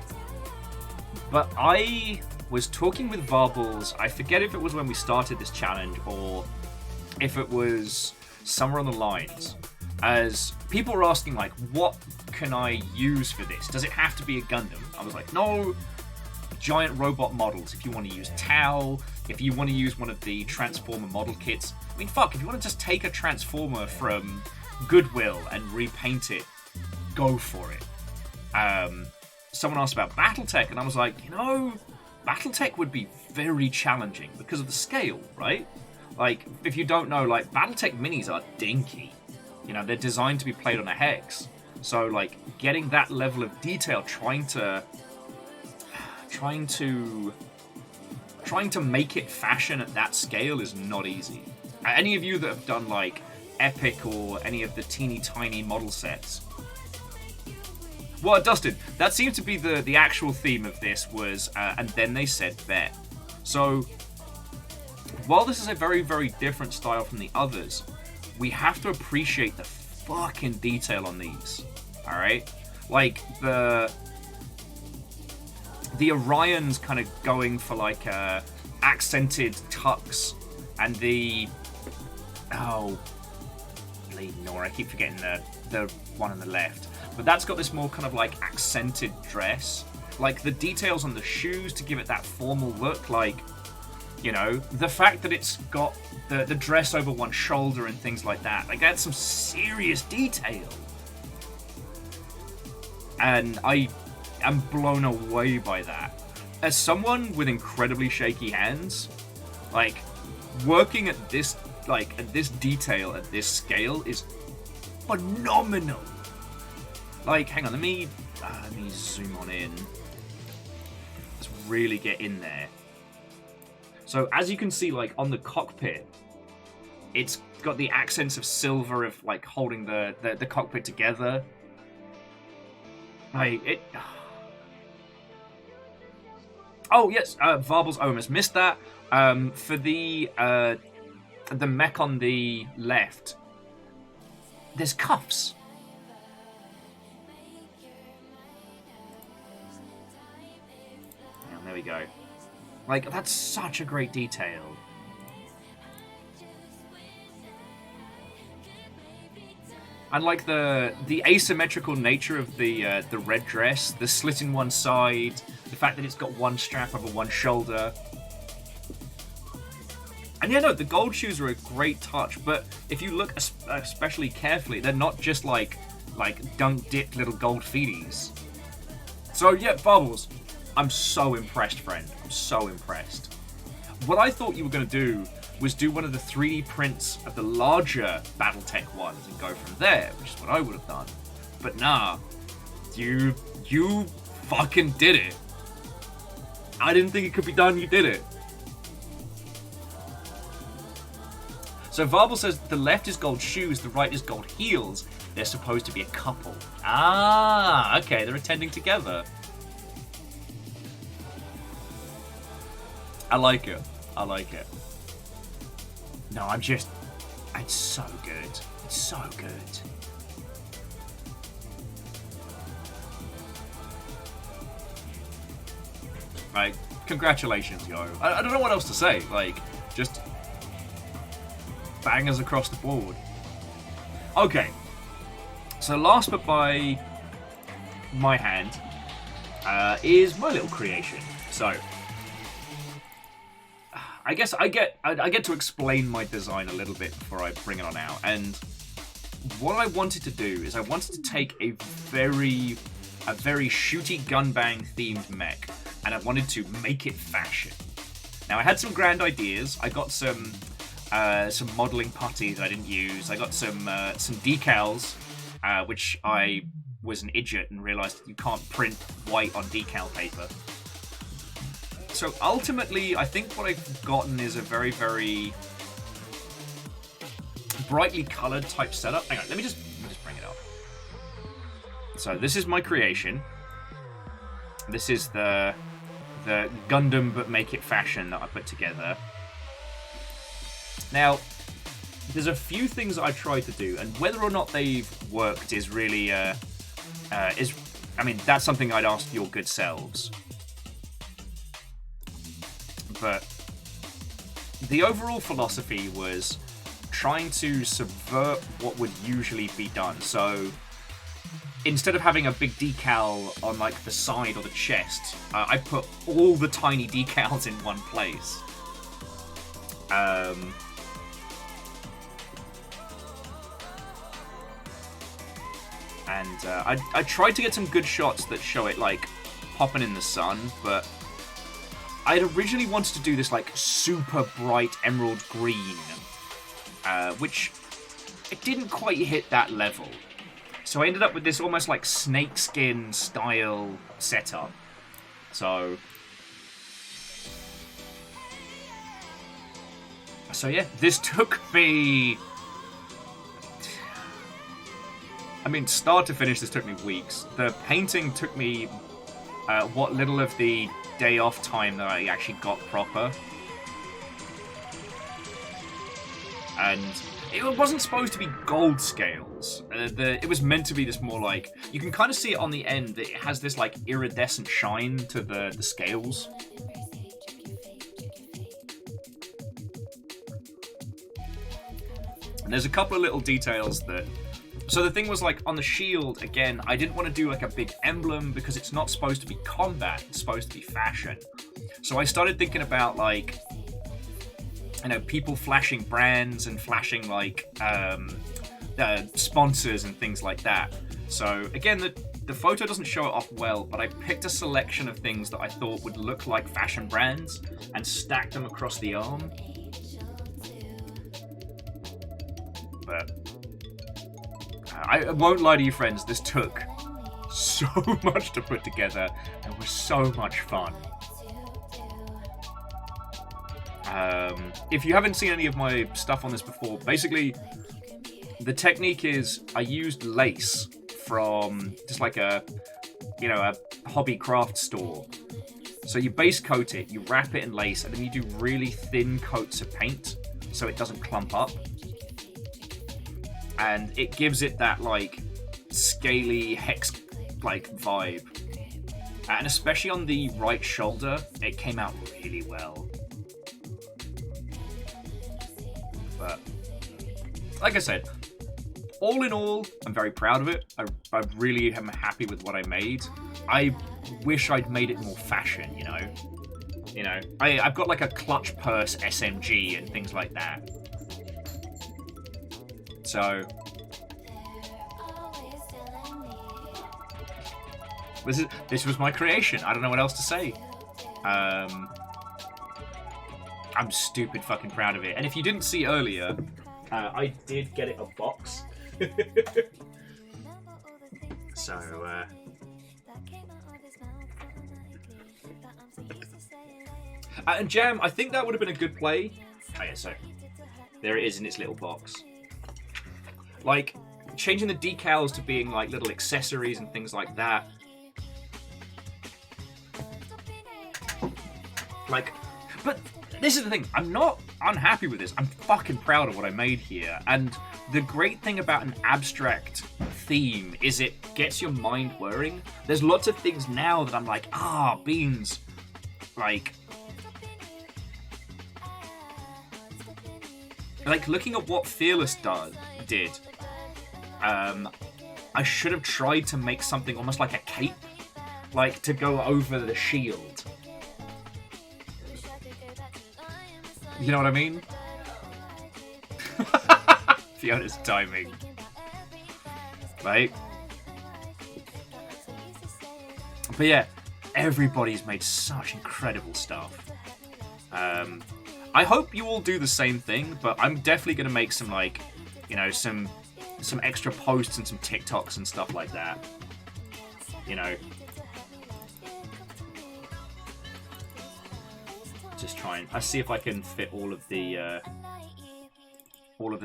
But I was talking with Varbles, I forget if it was when we started this challenge or if it was somewhere on the lines, as people were asking, like, what can I use for this? Does it have to be a Gundam? I was like, no, giant robot models. If you want to use Tau, if you want to use one of the Transformer model kits, I mean, fuck, if you want to just take a Transformer from Goodwill and repaint it, go for it. Someone asked about Battletech, and I was like, Battletech would be very challenging because of the scale, right? Like, if you don't know, like, Battletech minis are dinky. They're designed to be played on a hex. So, like, getting that level of detail, trying to make it fashion at that scale is not easy. Any of you that have done, like, Epic or any of the teeny tiny model sets, Well, Dustin, that seemed to be the actual theme of this was, and then they said bet. So, while this is a very, very different style from the others, we have to appreciate the fucking detail on these. Alright? Like, the Orion's kind of going for, like, accented tucks, and the... Oh, bleeding Nora, I keep forgetting the one on the left. But that's got this more kind of, like, accented dress. Like, the details on the shoes to give it that formal look, like... You know, the fact that it's got the dress over one shoulder and things like that. Like, that's some serious detail. And I am blown away by that. As someone with incredibly shaky hands, like, working at this, like, at this detail, at this scale is phenomenal. Like, hang on, let me zoom on in. Let's really get in there. So as you can see, like, on the cockpit, it's got the accents of silver of, like, holding the cockpit together. Like, it... Oh, yes, Varbles, I almost missed that. For the mech on the left, there's cuffs. And there we go. Like, that's such a great detail. And like the asymmetrical nature of the red dress, the slit in one side, the fact that it's got one strap over one shoulder. And yeah, no, the gold shoes are a great touch, but if you look especially carefully, they're not just like dunk-dipped little gold feeties. So yeah, Bubbles, I'm so impressed, friend. I'm so impressed. What I thought you were going to do was do one of the 3D prints of the larger Battletech ones and go from there, which is what I would have done. But nah, you fucking did it. I didn't think it could be done, you did it. So Varble says the left is gold shoes, the right is gold heels. They're supposed to be a couple. Ah, okay, they're attending together. I like it. I like it. No, it's so good. It's so good. Like, congratulations, yo. I don't know what else to say. Like, just bangers across the board. Okay. So last but by my hand is my little creation. So I guess I get to explain my design a little bit before I bring it on out. And what I wanted to do is I wanted to take a very shooty gun bang themed mech, and I wanted to make it fashion. Now I had some grand ideas. I got some modeling putty that I didn't use. I got some decals, which I was an idiot and realized you can't print white on decal paper. So ultimately, I think what I've gotten is a very, very brightly colored type setup. Hang on, let me just bring it up. So this is my creation. This is the Gundam but make it fashion that I put together. Now, there's a few things I tried to do, and whether or not they've worked is really I mean, that's something I'd ask your good selves. But the overall philosophy was trying to subvert what would usually be done. So instead of having a big decal on like the side or the chest, I put all the tiny decals in one place. And I tried to get some good shots that show it like popping in the sun, but I had originally wanted to do this like super bright emerald green, which it didn't quite hit that level. So I ended up with this almost like snakeskin style setup. So yeah, this took me I mean, start to finish, this took me weeks. The painting took me what little of the day off time that I actually got proper. And it wasn't supposed to be gold scales. It was meant to be this more like... You can kind of see it on the end. It has this like iridescent shine to the scales. And there's a couple of little details that... So the thing was, like, on the shield, again, I didn't want to do, like, a big emblem because it's not supposed to be combat. It's supposed to be fashion. So I started thinking about, like, you know, people flashing brands and flashing, like, sponsors and things like that. So, again, the photo doesn't show it off well, but I picked a selection of things that I thought would look like fashion brands and stacked them across the arm. But I won't lie to you, friends, this took so much to put together and was so much fun. If you haven't seen any of my stuff on this before, basically the technique is I used lace from just like a hobby craft store. So you base coat it, you wrap it in lace, and then you do really thin coats of paint so it doesn't clump up. And it gives it that like scaly hex like vibe. And especially on the right shoulder, it came out really well. But like I said, all in all, I'm very proud of it. I really am happy with what I made. I wish I'd made it more fashion, you know. I've got like a clutch purse SMG and things like that. So this was my creation. I don't know what else to say. I'm stupid fucking proud of it. And if you didn't see earlier, I did get it a box. So and Jam, I think that would have been a good play. Oh yeah, so there it is in its little box. Like, changing the decals to being like little accessories and things like that. Like, but this is the thing, I'm not unhappy with this. I'm fucking proud of what I made here. And the great thing about an abstract theme is it gets your mind whirring. There's lots of things now that I'm like, beans. Like looking at what Fearless did, I should have tried to make something almost like a cape, like to go over the shield. You know what I mean? Fiona's timing. Right? But yeah, everybody's made such incredible stuff. I hope you all do the same thing, but I'm definitely going to make some, like, you know, some extra posts and some TikToks and stuff like that. You know. Just try and... I see if I can fit all of the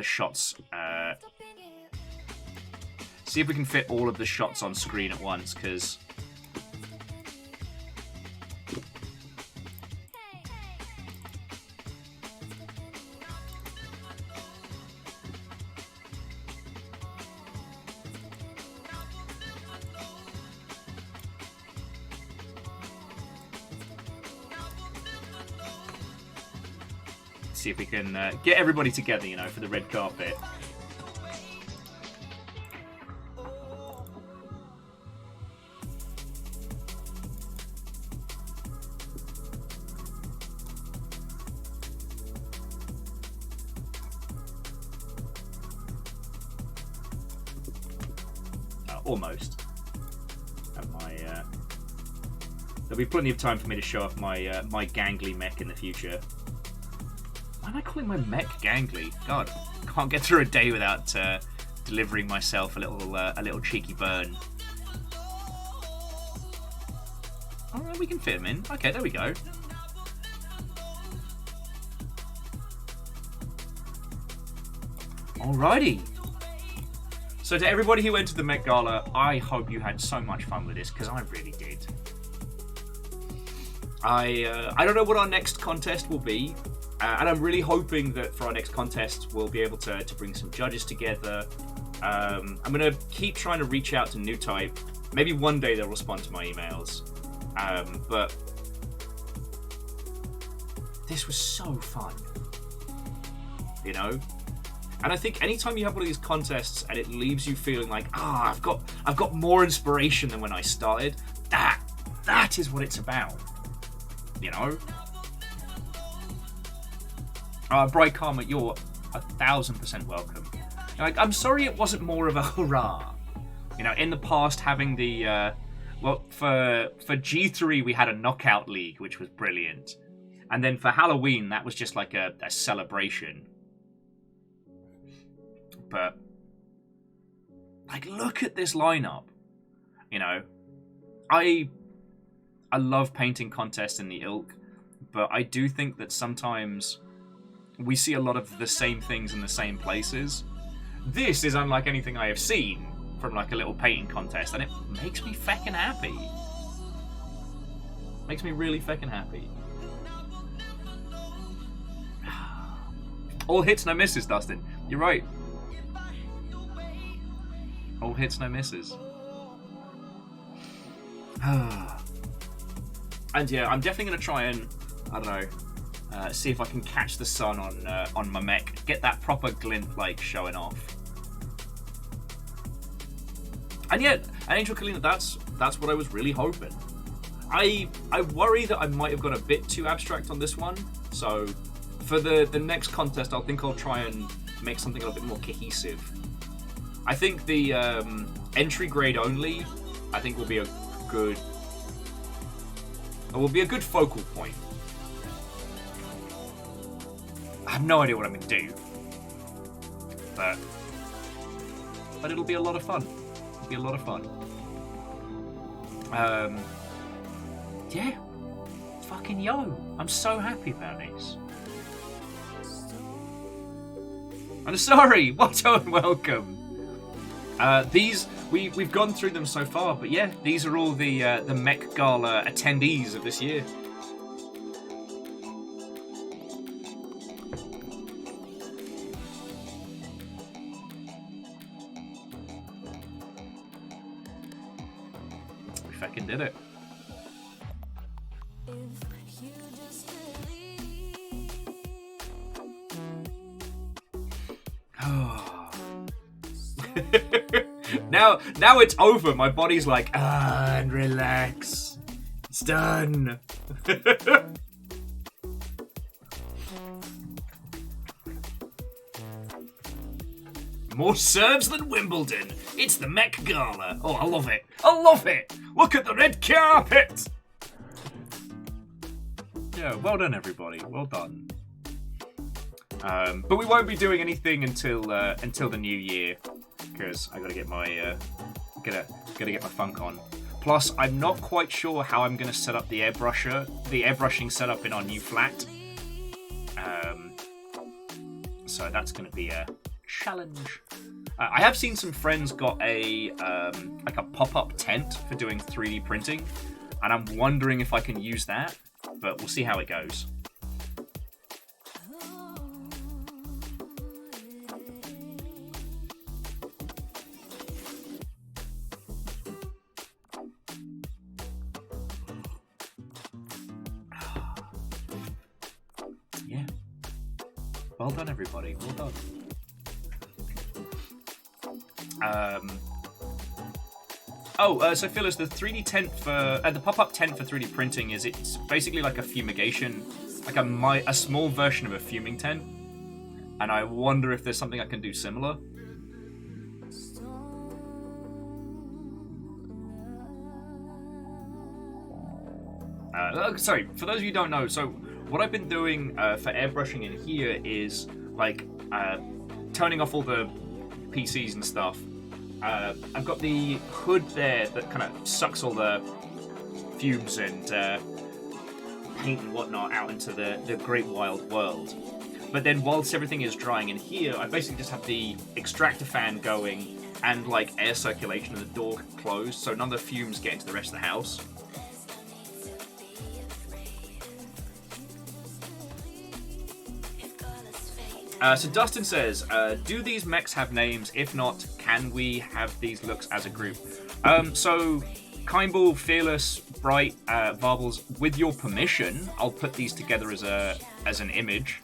shots. See if we can fit all of the shots on screen at once, because... See if we can get everybody together, you know, for the red carpet. Almost. And there'll be plenty of time for me to show off my my gangly mech in the future. Why am I calling my mech gangly? God, can't get through a day without delivering myself a little cheeky burn. Oh, we can fit him in. Okay, there we go. Alrighty. So to everybody who went to the Met Gala, I hope you had so much fun with this, because I really did. I don't know what our next contest will be, and I'm really hoping that for our next contest we'll be able to bring some judges together. I'm going to keep trying to reach out to New Type. Maybe one day they'll respond to my emails. But this was so fun, you know? And I think anytime you have one of these contests and it leaves you feeling like, I've got more inspiration than when I started, that is what it's about, you know? Bright Karma, you're 1,000% welcome. Like, I'm sorry it wasn't more of a hurrah. You know, in the past, having the for G3 we had a knockout league, which was brilliant, and then for Halloween that was just like a celebration. But like, look at this lineup. You know, I love painting contests in the ilk, but I do think that sometimes we see a lot of the same things in the same places. This is unlike anything I have seen from like a little painting contest, and it makes me feckin' happy. Makes me really feckin' happy. All hits, no misses, Dustin. You're right. All hits, no misses. And yeah, I'm definitely going to try and, I don't know, see if I can catch the sun on my mech. Get that proper glint, like, showing off. And yeah, Angel Kalina, that's what I was really hoping. I worry that I might have got a bit too abstract on this one, so for the next contest, I think I'll try and make something a little bit more cohesive. I think the entry grade only, I think will be a good focal point. I have no idea what I'm going to do, but it'll be a lot of fun. It'll be a lot of fun. Yeah, fucking yo! I'm so happy about this. I'm sorry. What a welcome. We've gone through them so far, but yeah, these are all the Mech Gala attendees of this year. We fucking did it. Now it's over. My body's like, and relax. It's done. More serves than Wimbledon. It's the Mech Gala. Oh, I love it. I love it. Look at the red carpet. Yeah, well done, everybody. Well done. But we won't be doing anything until the new year, because I gotta get my gotta get my funk on. Plus, I'm not quite sure how I'm gonna set up the airbrushing setup in our new flat. So that's gonna be a challenge. I have seen some friends got a like a pop-up tent for doing 3D printing, and I'm wondering if I can use that, but we'll see how it goes. Yeah. Well done, everybody. Well done. So Phyllis, the 3D tent for the pop-up tent for 3D printing it's basically like a fumigation, like a small version of a fuming tent, and I wonder if there's something I can do similar. Sorry, for those of you who don't know, so what I've been doing for airbrushing in here is like turning off all the PCs and stuff. I've got the hood there that kind of sucks all the fumes and paint and whatnot out into the great wild world. But then whilst everything is drying in here, I basically just have the extractor fan going, and like air circulation and the door closed, so none of the fumes get into the rest of the house. So Dustin says, do these mechs have names? If not, can we have these looks as a group? So Kindball, Fearless, Bright, Varbles, with your permission, I'll put these together as an image.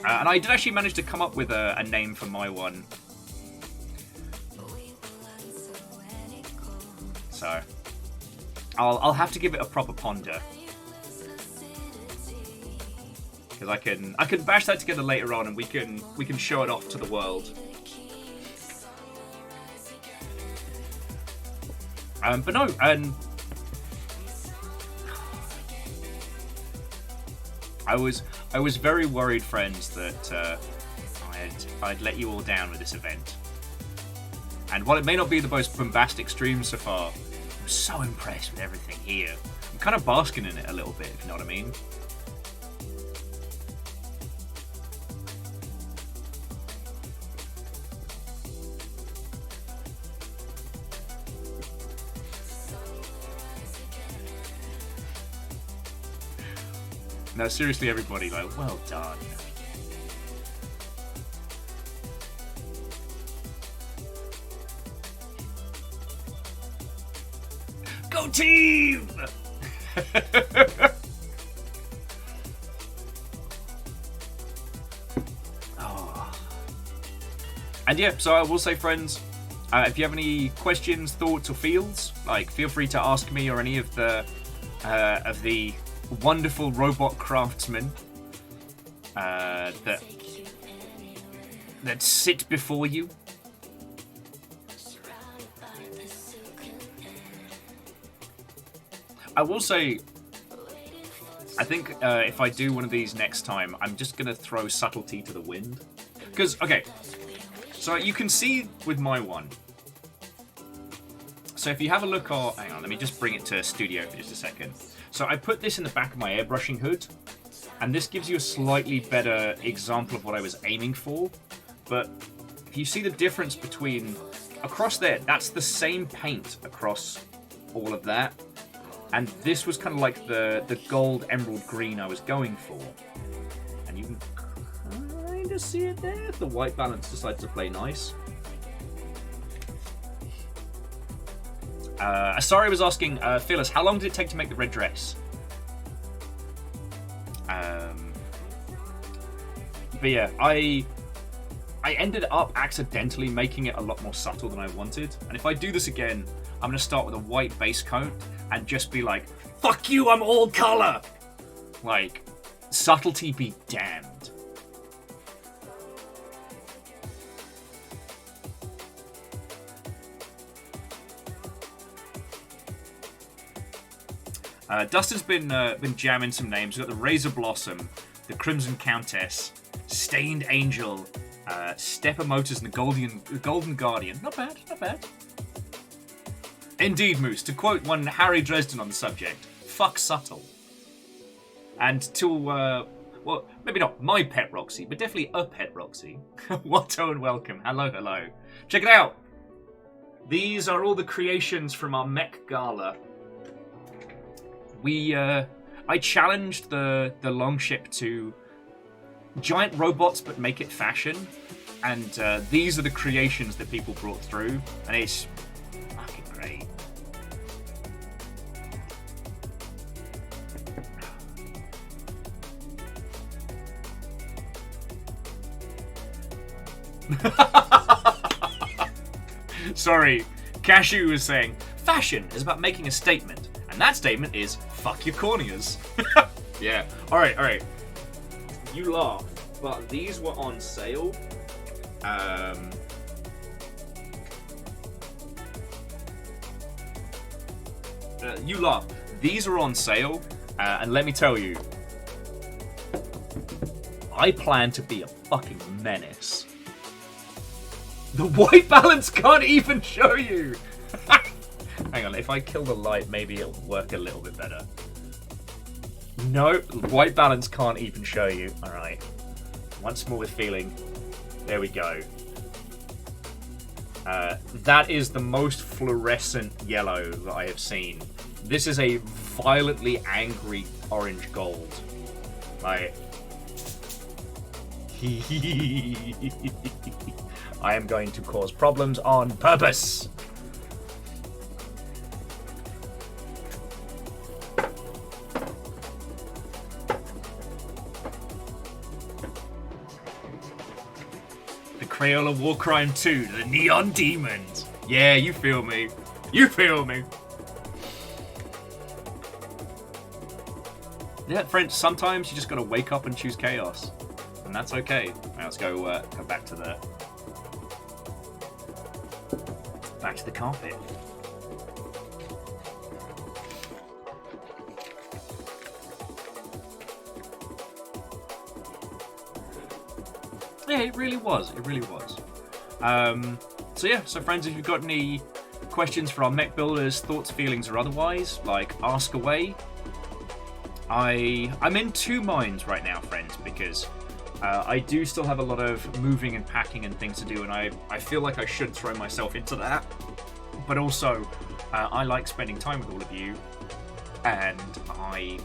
And I did actually manage to come up with a name for my one. So I'll have to give it a proper ponder, because I can bash that together later on, and we can show it off to the world. But no, and I was very worried, friends, that I'd let you all down with this event. And while it may not be the most bombastic stream so far, I'm so impressed with everything here. I'm kind of basking in it a little bit, if you know what I mean. No, seriously, everybody, like, well done. Go team! Oh. And yeah, so I will say, friends, if you have any questions, thoughts, or feels, like, feel free to ask me or any of the wonderful robot craftsmen that sit before you. I will say, I think if I do one of these next time, I'm just going to throw subtlety to the wind. Because, okay, so you can see with my one. So if you have a look, hang on, let me just bring it to studio for just a second. So I put this in the back of my airbrushing hood, and this gives you a slightly better example of what I was aiming for. But if you see the difference between, across there, that's the same paint across all of that. And this was kind of like the gold emerald green I was going for. And you can kind of see it there. The white balance decides to play nice. Asari was asking, Phyllis, how long did it take to make the red dress? But yeah, I ended up accidentally making it a lot more subtle than I wanted. And if I do this again, I'm going to start with a white base coat and just be like, fuck you, I'm all color! Like, subtlety be damned. Dustin's been jamming some names. We've got the Razor Blossom, the Crimson Countess, Stained Angel, Stepper Motors, and the Golden Guardian. Not bad, not bad. Indeed, Moose. To quote one Harry Dresden on the subject, fuck subtle. And to, well, maybe not my pet Roxy, but definitely a pet Roxy. Watto and welcome. Hello, hello. Check it out. These are all the creations from our Mech Gala. I challenged the Longship to giant robots, but make it fashion. And these are the creations that people brought through, and it's fucking great. Sorry, Cashew was saying, fashion is about making a statement, and that statement is, fuck your corneas. Yeah, alright. You laugh, but these were on sale. You laugh. These are on sale, and let me tell you, I plan to be a fucking menace. The white balance can't even show you. Hang on, if I kill the light, maybe it'll work a little bit better. No, white balance can't even show you. Alright. Once more with feeling. There we go. That is the most fluorescent yellow that I have seen. This is a violently angry orange gold. Like... I am going to cause problems on purpose. The Crayola War Crime 2, the Neon Demons. Yeah, you feel me. You feel me. Yeah, friends, sometimes you just gotta wake up and choose chaos. And that's okay. Now let's go back to the carpet. Yeah, it really was. It really was. So yeah, so friends, if you've got any questions for our mech builders, thoughts, feelings, or otherwise, like, ask away. I'm in two minds right now, friends, because I do still have a lot of moving and packing and things to do, and I feel like I should throw myself into that. But also, I like spending time with all of you, and I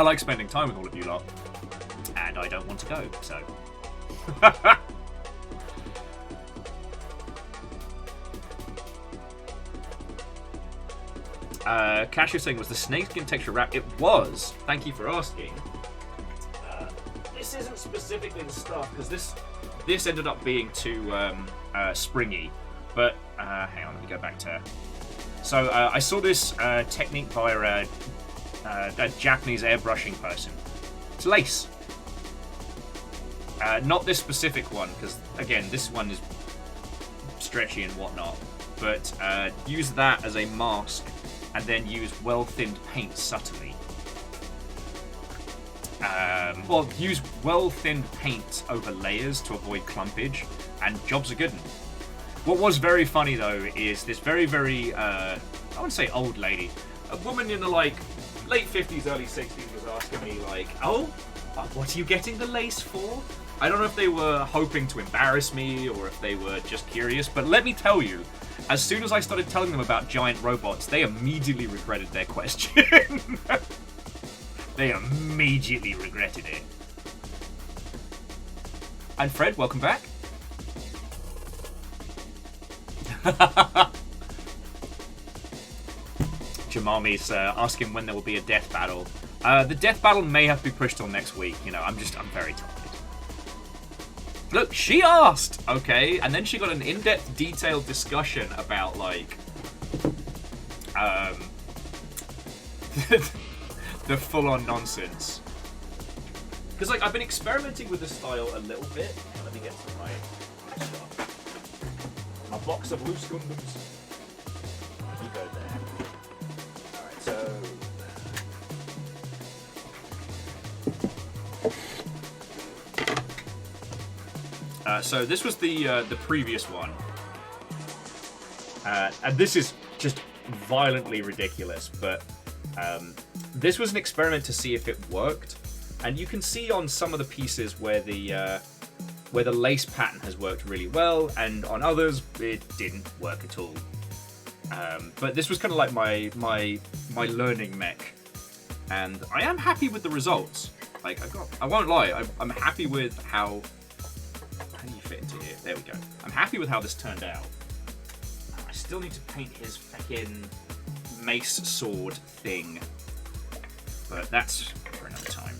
like spending time with all of you lot, and I don't want to go, so. Cash is saying, was the snakeskin texture wrap? It was. Thank you for asking. This isn't specifically the stuff, because this ended up being too springy. But hang on, let me go back to. So I saw this technique by a Japanese airbrushing person. It's lace. Not this specific one, because again, this one is stretchy and whatnot. But use that as a mask, and then use well-thinned paint subtly. Well, use well-thinned paint over layers to avoid clumpage, and jobs are good. What was very funny though is this very, very, I wouldn't say old lady, a woman in the like late 50s, early 60s was asking me like, oh, what are you getting the lace for? I don't know if they were hoping to embarrass me or if they were just curious, but let me tell you, as soon as I started telling them about giant robots, they immediately regretted their question. They immediately regretted it. And Fred, welcome back. Jamami's asking when there will be a death battle. The death battle may have to be pushed till next week. You know, I'm very tired. Look, she asked, okay, and then she got an in-depth, detailed discussion about, like, the full-on nonsense. Because, like, I've been experimenting with the style a little bit. Let me get to my stuff. My box of loose Gundams. You go there. Alright, so... So this was the previous one, and this is just violently ridiculous. But this was an experiment to see if it worked, and you can see on some of the pieces where the lace pattern has worked really well, and on others it didn't work at all. But this was kind of like my learning mech, and I am happy with the results. Like I won't lie, I'm happy with how. How do you fit into here? There we go. I'm happy with how this turned out. I still need to paint his fucking mace sword thing. But that's for another time.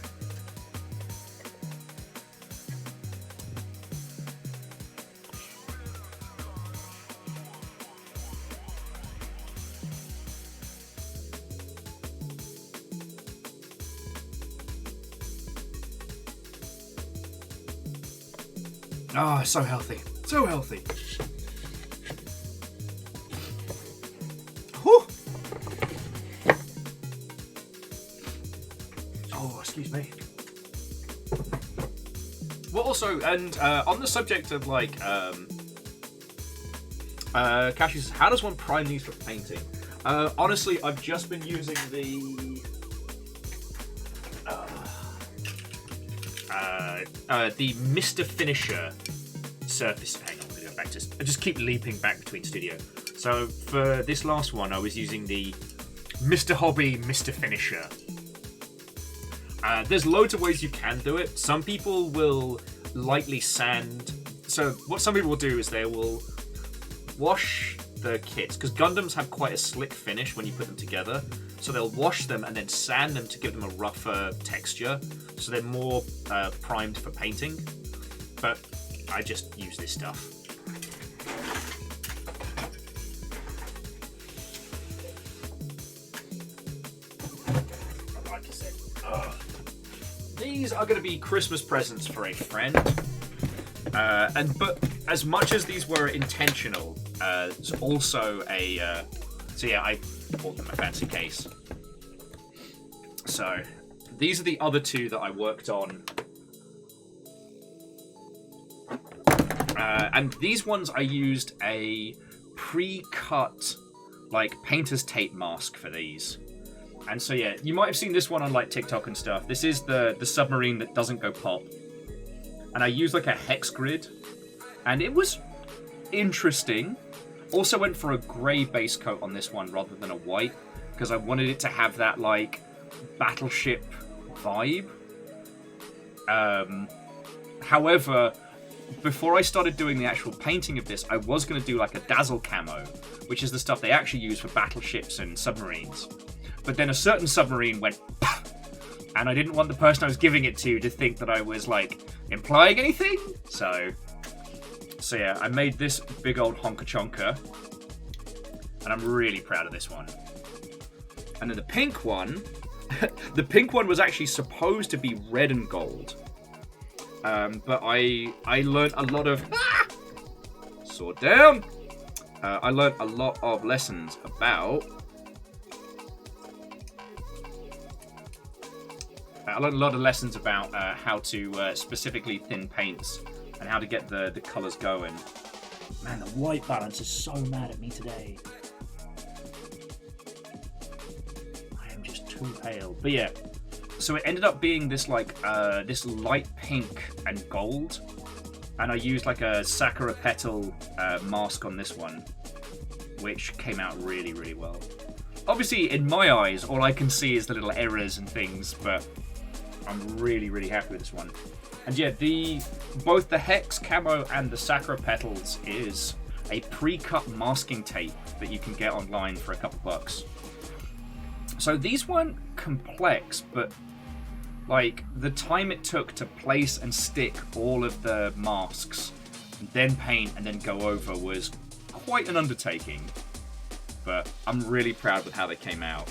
Oh, so healthy. So healthy. Whew. Oh, excuse me. Well, also, and on the subject of, like, Cashew says, how does one prime these for painting? Honestly, I've just been using the Mr. Finisher surface. Hang on, I'm gonna go back to. I just keep leaping back between studio. So for this last one, I was using the Mr. Hobby Mr. Finisher. There's loads of ways you can do it. Some people will lightly sand. So what some people will do is they will wash the kits, because Gundams have quite a slick finish when you put them together. So they'll wash them and then sand them to give them a rougher texture, so they're more primed for painting. But I just use this stuff. Like I said, these are going to be Christmas presents for a friend. But as much as these were intentional, it's also a. So yeah, I bought them a fancy case. So these are the other two that I worked on. And these ones I used a pre-cut like painter's tape mask for these. And so yeah, you might have seen this one on like TikTok and stuff. This is the submarine that doesn't go pop. And I used like a hex grid, and it was interesting. Also went for a grey base coat on this one rather than a white, because I wanted it to have that like battleship vibe. However, before I started doing the actual painting of this, I was going to do like a dazzle camo, which is the stuff they actually use for battleships and submarines. But then a certain submarine went pah, and I didn't want the person I was giving it to think that I was like implying anything. So yeah, I made this big old honka chonka, and I'm really proud of this one. And then the pink one, the pink one was actually supposed to be red and gold, but I learned a lot of sword down. I learned a lot of lessons about. I learned a lot of lessons about how to specifically thin paints and how to get the colours going. Man, the white balance is so mad at me today. I am just too pale. But yeah, so it ended up being this like this light pink and gold, and I used like a sakura petal mask on this one, which came out really, really well. Obviously, in my eyes, all I can see is the little errors and things, but I'm really, really happy with this one. And yeah, both the hex camo and the sakura petals is a pre-cut masking tape that you can get online for a couple bucks. So these weren't complex, but like the time it took to place and stick all of the masks, and then paint and then go over was quite an undertaking. But I'm really proud with how they came out.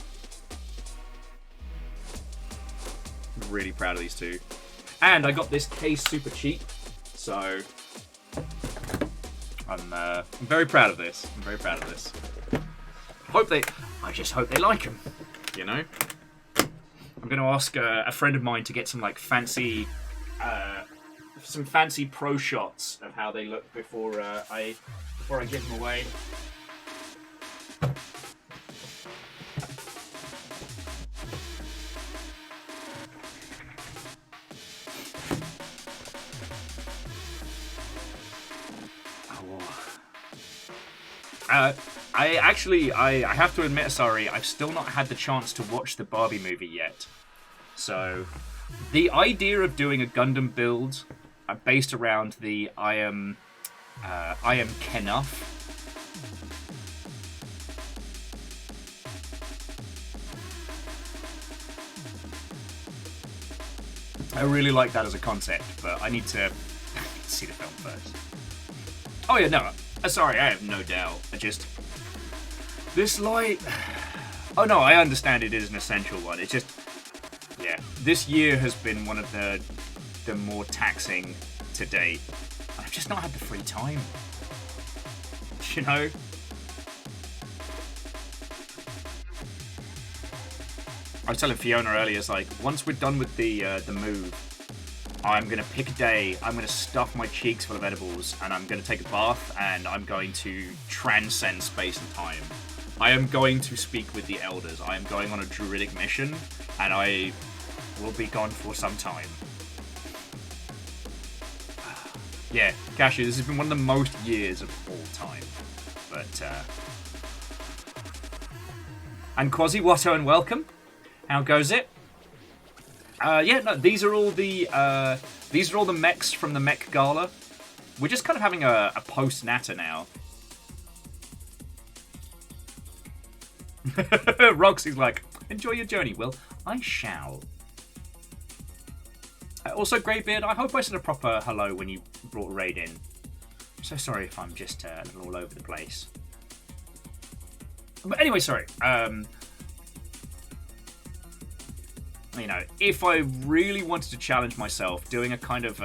Really proud of these two. And I got this case super cheap, so I'm very proud of this. I'm very proud of this. I just hope they like them, you know? I'm going to ask a friend of mine to get some like fancy pro shots of how they look before I give them away. I have to admit, sorry, I've still not had the chance to watch the Barbie movie yet. So, the idea of doing a Gundam build based around the I am Kenuff. I really like that as a concept, but I need to see the film first. Oh yeah, no. Sorry, I have no doubt. This light... Oh no, I understand it is an essential one. It's just... Yeah, this year has been one of the more taxing to date. I've just not had the free time. You know? I was telling Fiona earlier, it's like, once we're done with the move, I'm going to pick a day, I'm going to stuff my cheeks full of edibles, and I'm going to take a bath, and I'm going to transcend space and time. I am going to speak with the elders. I am going on a druidic mission, and I will be gone for some time. Yeah, Cashew, this has been one of the most years of all time. But, and Quasi Watto and welcome. How goes it? Yeah, no, these are all the mechs from the Mech Gala. We're just kind of having a post-natter now. Roxy's like, enjoy your journey, Will. I shall. Also, Greybeard, I hope I said a proper hello when you brought Raid in. I'm so sorry if I'm just a little all over the place. But anyway, sorry. You know, if I really wanted to challenge myself, doing a kind of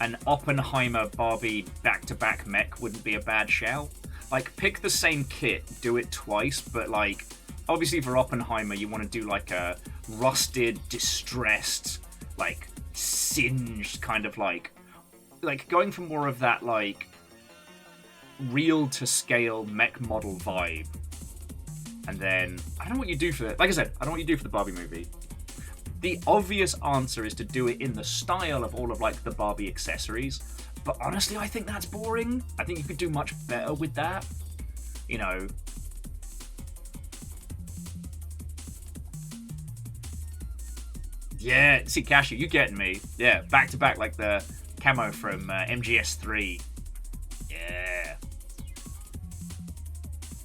an Oppenheimer Barbie back-to-back mech wouldn't be a bad shout. Like, pick the same kit, do it twice, but like, obviously for Oppenheimer, you want to do like a rusted, distressed, like singed kind of like going for more of that like real to scale mech model vibe. And then I don't know what you do for it. Like I said, I don't know what you do for the Barbie movie. The obvious answer is to do it in the style of all of like the Barbie accessories. But honestly, I think that's boring. I think you could do much better with that. You know. Yeah, see, Cashew, you getting me. Yeah, back to back like the camo from MGS3. Yeah.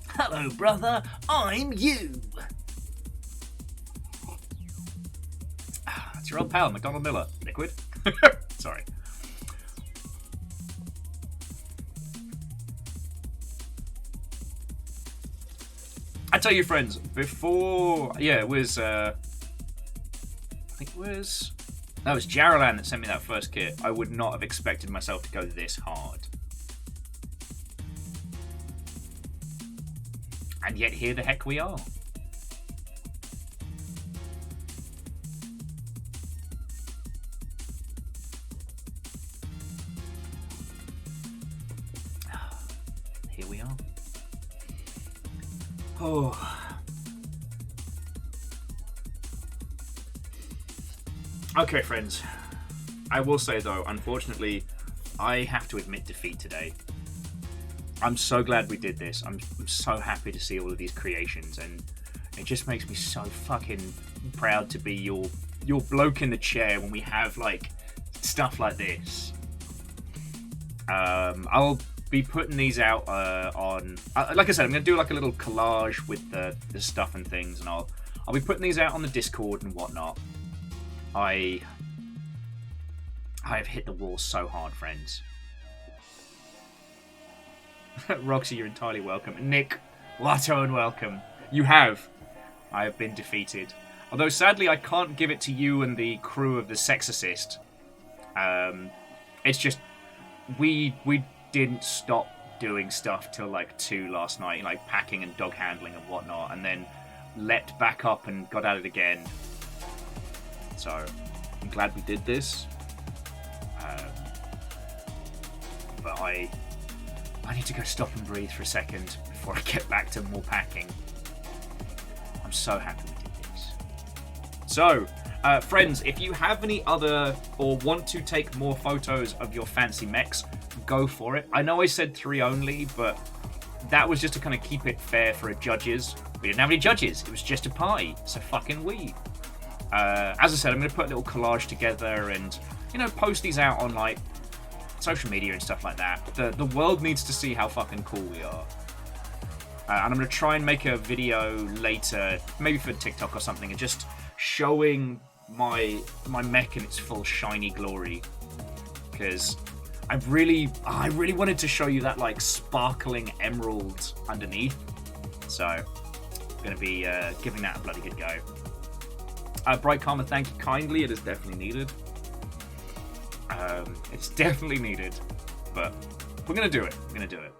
Hello, brother. I'm you. It's your old pal, McDonald Miller. Liquid. Sorry. I tell you, friends, before... Yeah, it was... I think it was... No, it was Jaralan that sent me that first kit. I would not have expected myself to go this hard. And yet here the heck we are. Here we are. Oh. Okay, friends. I will say, though, unfortunately, I have to admit defeat today. I'm so glad we did this. I'm so happy to see all of these creations, and it just makes me so fucking proud to be your bloke in the chair when we have, like, stuff like this. I'll be putting these out on... like I said, I'm going to do, like, a little collage with the stuff and things, and I'll be putting these out on the Discord and whatnot. I have hit the wall so hard, friends. Roxy, you're entirely welcome. Nick, Watto, and welcome. You have. I have been defeated. Although, sadly, I can't give it to you and the crew of the Sex Assist. It's just... We didn't stop doing stuff till, like, 2 last night. Like, packing and dog handling and whatnot. And then leapt back up and got at it again. So, I'm glad we did this. But I need to go stop and breathe for a second before I get back to more packing. I'm so happy we did this. So, friends, if you have any other or want to take more photos of your fancy mechs, go for it. I know I said 3 only, but that was just to kind of keep it fair for judges. We didn't have any judges. It was just a party. So fucking we. As I said, I'm going to put a little collage together and, you know, post these out on, like, social media and stuff like that. The world needs to see how fucking cool we are. And I'm going to try and make a video later, maybe for TikTok or something, and just showing my mech in its full shiny glory. Because I really wanted to show you that, like, sparkling emerald underneath. So, I'm going to be giving that a bloody good go. Bright Karma, thank you kindly. It is definitely needed. It's definitely needed. But we're going to do it. We're going to do it.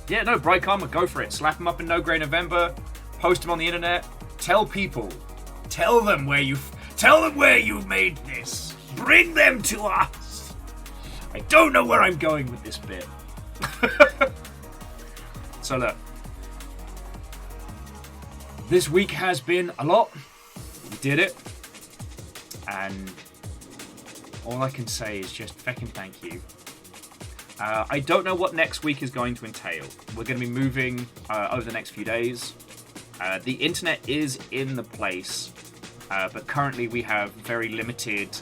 Yeah, no, Bright Karma, go for it. Slap them up in No Grey November. Post them on the internet. Tell people. Tell them where you made this. Bring them to us. I don't know where I'm going with this bit. So look, this week has been a lot. We did it, and all I can say is just feckin' thank you. I don't know what next week is going to entail. We're going to be moving over the next few days. The internet is in the place, but currently we have very limited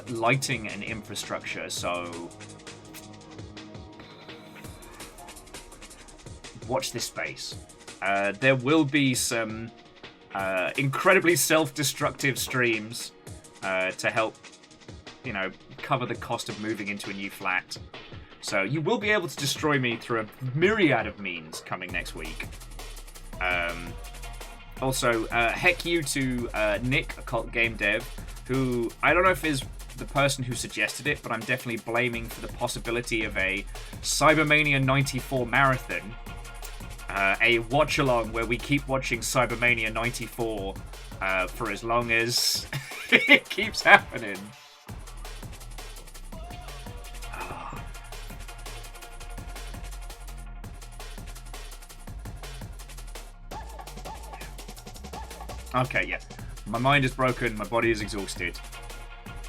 lighting and infrastructure, so watch this space. There will be some incredibly self-destructive streams to help, you know, cover the cost of moving into a new flat. So you will be able to destroy me through a myriad of means coming next week. Also, heck you to Nick, Occult Game Dev, who I don't know if is the person who suggested it, but I'm definitely blaming for the possibility of a Cybermania 94 marathon. A watch-along where we keep watching Cybermania 94 for as long as it keeps happening. Okay, yeah. My mind is broken, my body is exhausted.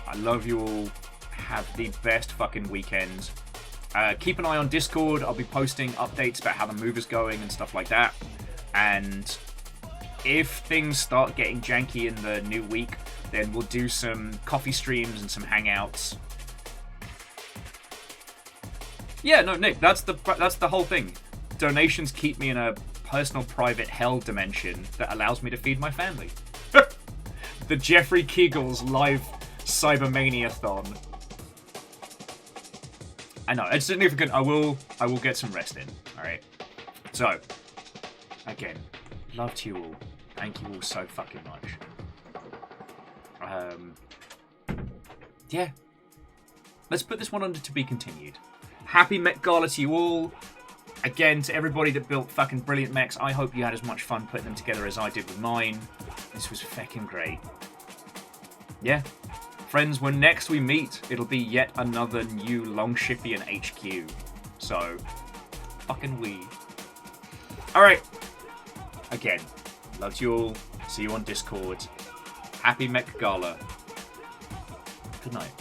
I love you all. Have the best fucking weekend. Keep an eye on Discord. I'll be posting updates about how the move is going and stuff like that. And if things start getting janky in the new week, then we'll do some coffee streams and some hangouts. Yeah, no, Nick, that's the whole thing. Donations keep me in a personal private hell dimension that allows me to feed my family. The Jeffrey Kegel's live Cybermania-thon. I know, it's significant. I will get some rest in. Alright. So, again, love to you all. Thank you all so fucking much. Yeah. Let's put this one under to be continued. Happy Mech Gala to you all. Again, to everybody that built fucking brilliant mechs, I hope you had as much fun putting them together as I did with mine. This was fucking great. Yeah. Friends, when next we meet, it'll be yet another new Longshipian HQ. So, fucking we. Alright. Again, love you all. See you on Discord. Happy Mech Gala. Good night.